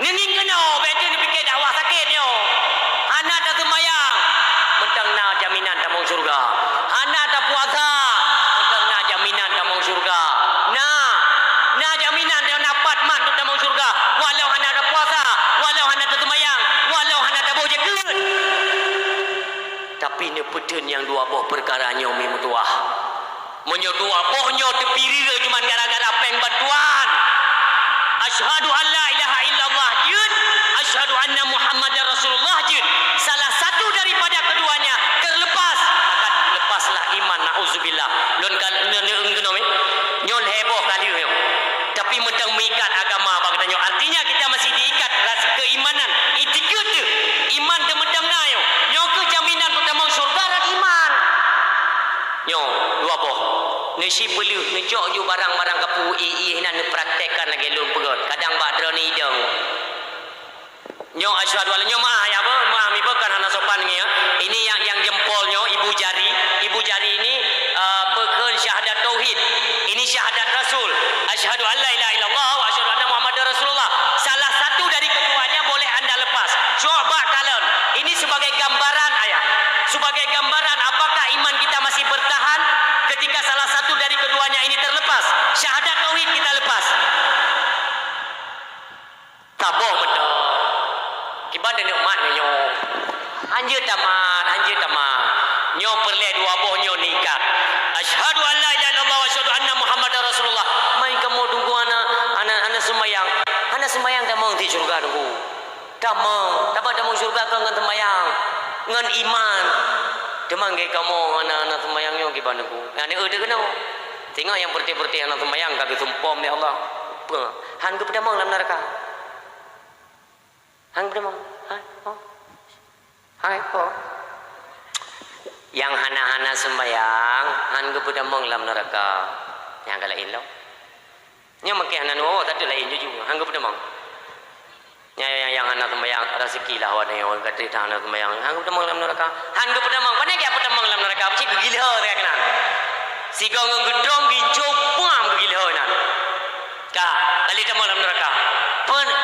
Nenging kena betul ni fikir dakwah sakit nyo. Hana dah sembahyang. Mendengna jaminan tamang surga. Hana dah puasa. Mendengna jaminan tamang surga. Nah jaminan dia dapat mat tu tamang surga. Walau hana dah puasa, walau hana dah sembahyang, walau hana dah bau jaket. Tapi ni pedun yang dua boh perkara nyo mi mutuah. Menyo dua boh nyo tepiri cuma gara-gara peng bantuan. Asyhadu an la ilaha illallah jin, asyhadu anna Muhammadar Rasulullah jin. Salah satu daripada keduanya terlepas, maka lepaslah iman, nauzubillah. Lon kan nyon heboh kali yo. Tapi mentang mengikat agama bagdanyo. Artinya kita masih diikat rasa keimanan. Itikad tu. Iman tu mentang nayo. Nyo ke jaminan pertama syurga dan iman. Nyo dua boh. Nasi perlu ngejok ju barang-barang kapu nan praktekkan lagi lum pegot. Kadang badra ni idang. Nyo asyhadu alla nyo mah ya apa? Mah mi bukan hana sopan ni ya. Ini yang jempolnya ibu jari. Ibu jari ini pekeun syahadat tauhid. Ini syahadat Rasul. Asyhadu an la ilaha illallah wa asyhadu anna Muhammadar Rasulullah. Salah satu dari keduanya boleh anda lepas. Coba kalian. Ini sebagai gambaran ayah. Sebagai gambaran apakah iman kita masih bertahan ketika salah satu dari keduanya ini terlepas. Syahadat tauhid kita lepas. Taboh betul. Kiban dan nikmat nyo. Anjir tamat. Nyo perle dua boh nyo nikah. Asyhadu an la ilaha illallah wa asyhadu anna Muhammadar Rasulullah. Mai kamu tunggu ana sembahyang. Ana sembahyang tamang di surga tunggu. Tamang, dapat tamang surga kan ngan sembahyang. Ngan iman. Demang ke kamu ana sembahyang nyo kiban tunggu. Ani eude kena. Tengok yang berti-berti anak sembahyang kagak sumpom ya Allah. Han ke pedamang dalam neraka. Han pedamang. Hai. Yang hana-hana sembayang han ke pedamang dalam neraka. Yang kala ilau. Nya make hana no tadi lain juga. Han ke pedamang. Yang hana sembayang rezeki lah wadai orang kata hana sembayang. Han ke pedamang dalam neraka. Han ke pedamang. Pane ke pedamang dalam neraka? Beci gila saya kenal. Si kau ngedrom gincok puam ke gila nan. Kah, kali pedamang dalam neraka.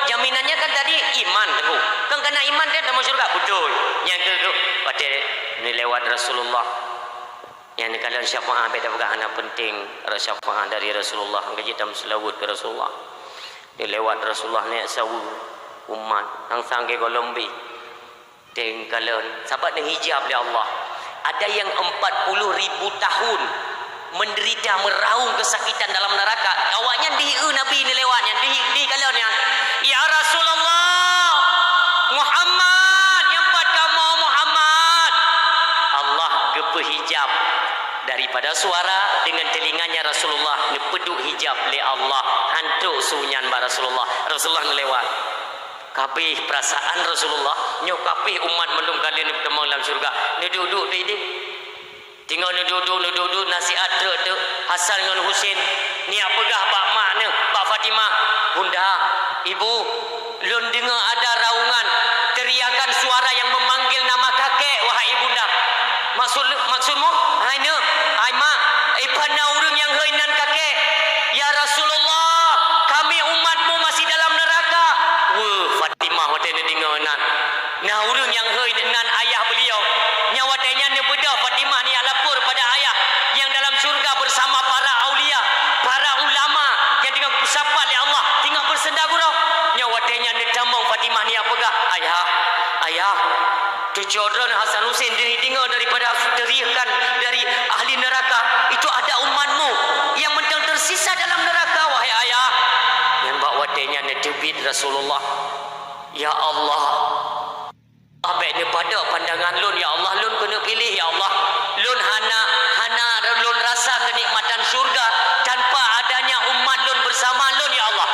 Jaminannya kan tadi iman tu. Kan kena iman dia dalam syurga betul. Yang ke pada ni lewat Rasulullah. Yang kalian syafaat beda bergana penting syafaat dari Rasulullah. Ngaji dalam selawat ke Rasulullah. Ni lewat Rasulullah ni sawu umat ang sangge golombi. Teng kalian sahabat dengan hijab oleh Allah. Ada yang 40,000 tahun menderita meraung kesakitan dalam neraka. Awaknya di Nabi ni lewatnya di kalian yang ya Rasulullah Muhammad yang buat kamu Muhammad. Allah gepe hijab daripada suara dengan telinganya Rasulullah ni peduk hijab le Allah hantuk sunyan ba Rasulullah. Rasulullah lewat. Kabeh perasaan Rasulullah nyo kabeh umat melum kalian ni bertemu dalam syurga. Ni duduk ni tinggal ni duduk nasihat tu Hasan dengan Husin ni apakah bak mak ni bak Fatimah bunda ibu lun dengar ada raungan teriakan suara yang memanggil nama kakek wahai ibunda. Maksudmu hai ne hai mak ipana urang yang heunan kakek ya Rasulullah kami umatmu masih dalam neraka. Fatimah hotel ni dengar nan nah urang yang heunan ayah beliau nyawatanya ni beda Fatimah ni lapor pada ayah yang dalam syurga bersama para aulia para ulama yang dengan bersapa oleh Allah tinggal bersenda gurau nyawatanya ni tambang Fatimah ni apakah ayah tu children Hasan Husin dengar daripada teriakan dari ahli neraka itu ada umatmu yang mentang tersisa dalam neraka wahai ayah yang bawa watenya ni tebit Rasulullah ya Allah abek ni pada pandangan lun ya Allah lun kena pilih ya Allah lun hana lun rasa kenikmatan syurga tanpa adanya umat lun bersama lun ya Allah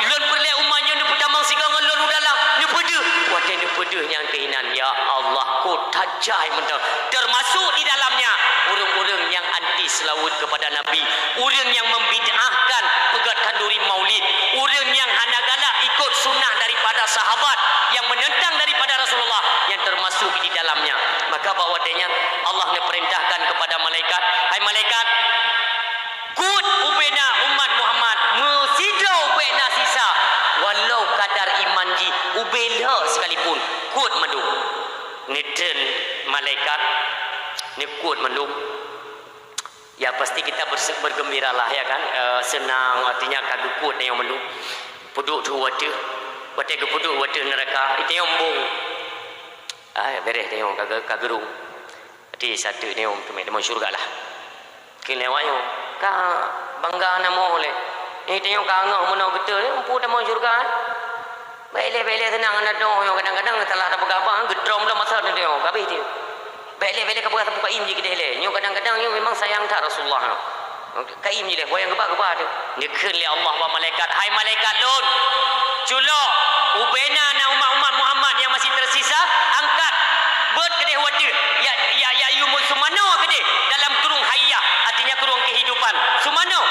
lun perle umatnya ni pertama sigang lun udalang ni pede wate ni pede yang keinan ya Allah ku tajai mentang termasuk di dalamnya urang-urang yang anti selawat kepada Nabi urang yang membid'ahkan pegat kanduri maulid urang yang hana galak ikut sunnah daripada sahabat yang menentang daripada Rasulullah niten malaikat ni kuat mendung. Ya pasti kita bergembiralah ya kan, senang artinya kagak kuat yang mendung. Puduk tu wadah ke puduk wadah neraka itu yang bung. Beres tengok kagak gerung. Jadi satu tengok teman-teman syurga lah. Kini awaknya ka bangga nama oleh. Ni tengok kangak mana betul empu teman syurga. Baik-baik senang nak doa kadang-kadang telah ada bergabar gedrom dah masa tu tengok habis dia. Baik-baik kau buka im je kita le. Nyo kadang-kadang nyo memang sayang tak Rasulullah. Kaim je le goyang gebak-gebak tu. Nyekeun li Allah wa malaikat, hai malaikat lun. Culok ubena na umat-umat Muhammad yang masih tersisa, angkat buat kedai wadah. Ya yumun sumano kedai dalam kurung hayah, artinya kurung kehidupan. Sumano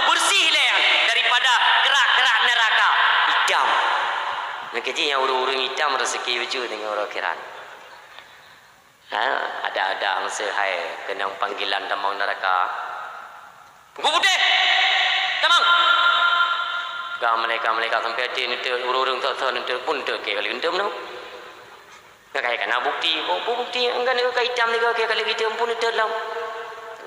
bersih le daripada kerak-kerak neraka. Hitam. Ngeji yang urung-urung hitam rezeki baju dengan orang kiran. Ada masa hai kena panggilan tamang neraka. Gua putih. Tamang. Mereka sampai hati ni urung-urung tak pun tak kali gendam no. Kai kana bukti, bukti enggan ke hitam ni ke kali kita pun dalam.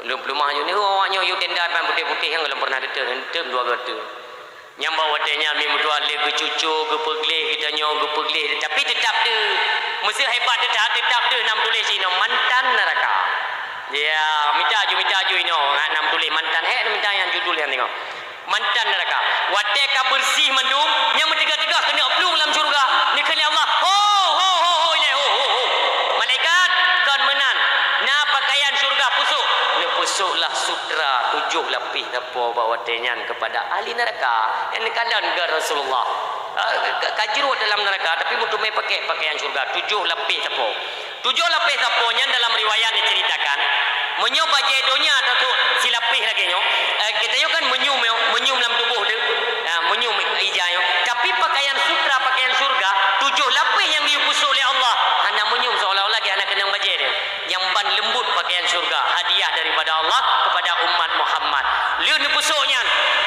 Belum maju ni awaknya you tenda pan putih-putih yang belum pernah gendam dua gata. Yang bawa tanya memang dua le ke cucu ke peglih kita nyo ke peglih tapi tetap dia mesti hebat tetap dia nam tulis sini mantan neraka. Ya minta aju ino nam tulis mantan minta yang judul yang tengok. Mantan neraka. Wateka bersih mendung yang mentegak-tegak kena pelung dalam syurga. Ni kena Allah. Ho ile ho. Malaikat kan menan. Na pakaian syurga pusuk. Ni pusuklah sutra 7 lapis apa bawa tenyan kepada ahli neraka yang dikandang ke Rasulullah. Kajru dalam neraka tapi butuh mai pakai pakaian syurga 7 lapis apa. 7 lapis apanya dalam riwayat diceritakan menyo baje donya atau si lapis lagi nyo. Kita yo kan menyum dalam tubuh tu. Menyum ijanya. Tapi pakaian sutra pakaian syurga 7 lapis yang dipusuk oleh Allah. Hana menyum seolah-olah dia anak kenang baje dia. Yang ban lembut pakaian syurga hadiah daripada Allah kepada umat Muhammad. Leun pusuknya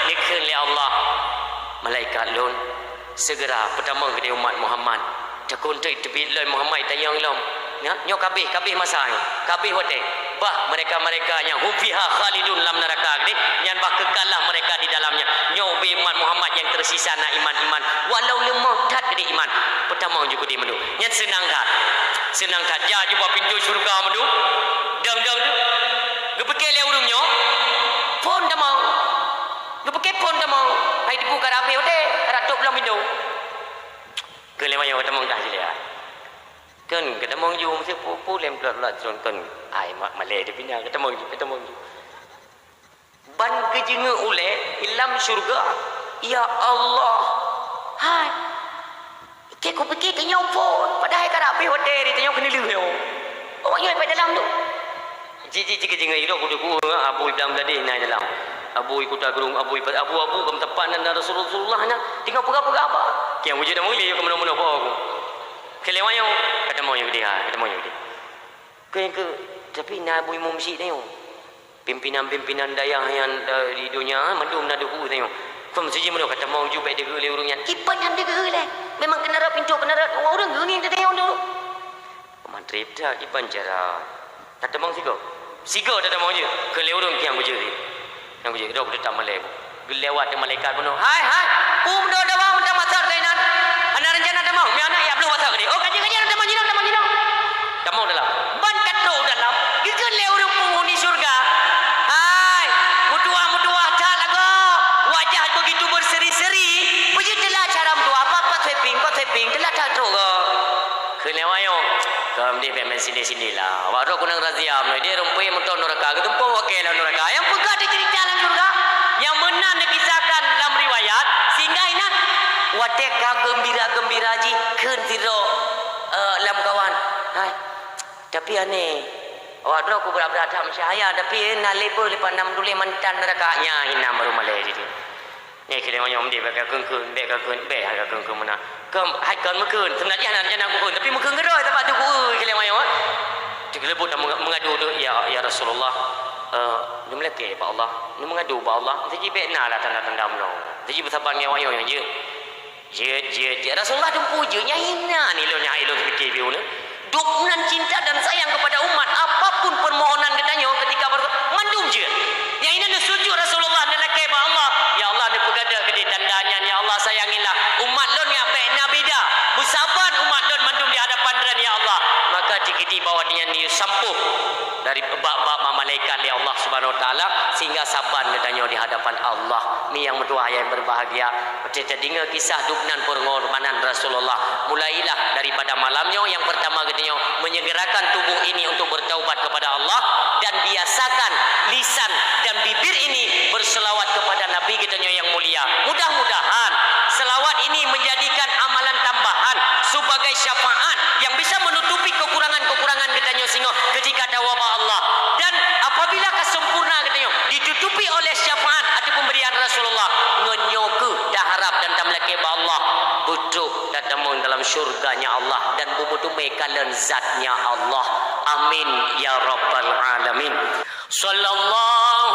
dikeun oleh Allah. Malaikat lun segera pertama kepada umat Muhammad. Takun tepi loi Muhammad tayang lom. Nyo kabeh masa kabeh hote bah mereka yang hufiha khalidun lam neraka ni yang bah kekalah mereka di dalamnya nyo umat Muhammad yang tersisa na iman walau lemah tat ke iman pertama juga di mendu yang senang kat ja jumpa pintu syurga mendu dang tu gepeke le urungnya pon dah mau gepeke pon dah mau hai dibuka rabe hote ratok belum pintu ke lewanya pertama dah dia kan kita mau ju mesti pu lem pelat contoh ai malai dia pindah kita mau ju ban kejenga oleh ilam syurga ya Allah hai ke ko pergi ke nyopo padahal karap be hotel dia tengok kena leu oh nyoi pada dalam tu ji kejenga itu ku abu dalam tadi naik dalam abu ikut gerung abu kam tepat dan Rasulullah nya tinggal pega-pega apa yang wujud dah mulai ke mana-mana apa aku kelewanya kata mau yang dia ke tapi nabi mumsi tengok pimpinan dayah yang di dunia mandum nak duku tengok kom siji mana kata mau ju baik dege le urungnya kipan yang dege le memang kena pintu kena orang geuning tengok dulu mantrip dah kipan cara kata mau sigo kata mau je ke le urung kiang buje yang buje dok tak malai lewat malaikat penuh hai do dawa mentang masar kainan ana rencana dah mau mi anak ya belum wasak dia oh kajian dah mau dalam ban katrok dalam gikeun le urang penghuni surga hai mutua tak lagu wajah begitu berseri-seri puji telah cara tu apa sweeping telah katrok ke kelewayo kam dia memang sini lah waro kunang razia dia rumpai menton neraka ketempo okey lah neraka yang pegah dicerita dalam surga yang menang dikisahkan dalam riwayat sehingga ingat wateka gembira ji keun tiro lam kawan hai tapi aneh awak dulu aku berat-berat saya tapi nak label lepas nam dulu mantan nerakanya hina baru malai jadi ni kira macam dia beka keun mana hai kan mekun sebenarnya nak aku tapi mekun geroi tempat tu kira macam dia lebut mengadu tu ya Rasulullah ni meleke pak Allah ni mengadu pak Allah jadi bekna lah tanda-tanda mno jadi bersabar ni awak yang je Rasulullah tu puja nya hina ni lo nya ilo fikir biu ni Duknan cinta dan sayang kepada umat. Apapun permohonan katanya ketika mandum je. Yang ini sujud Rasulullah dan laki Allah. Ya Allah dia pegada ke dia tandanya. Ya Allah sayangilah umat lon yang baik nabi dah. Bersabar umat lon mandum di hadapan dan ya Allah. Maka dikiti bawa dia sampuh dari bab-bab malaikat ya Allah Subhanahu wa taala sehingga sabar katanya di hadapan Allah. Ni yang mentua yang berbahagia. Kita dengar kisah duknan pengorbanan Rasulullah. Mulailah daripada malamnya yang pertama katanya menyegerakan tubuh ini untuk bertaubat kepada Allah dan biasakan lisan dan bibir ini berselawat kepada Nabi katanya yang mulia. Mudah-mudahan selawat ini menjadikan amalan tambahan sebagai syafaat yang bisa menutupi kekurangan-kekurangan katanya sehingga ketika ada wabah Allah. Dan apabila kesempurna katanya ditutupi oleh syafaat atau pemberian Rasulullah ngenyoke dah harap dan tamlaki Allah butuh dan temu dalam syurganya Allah dan bumutume kalian zatnya Allah. Amin ya rabbal alamin. Sallallahu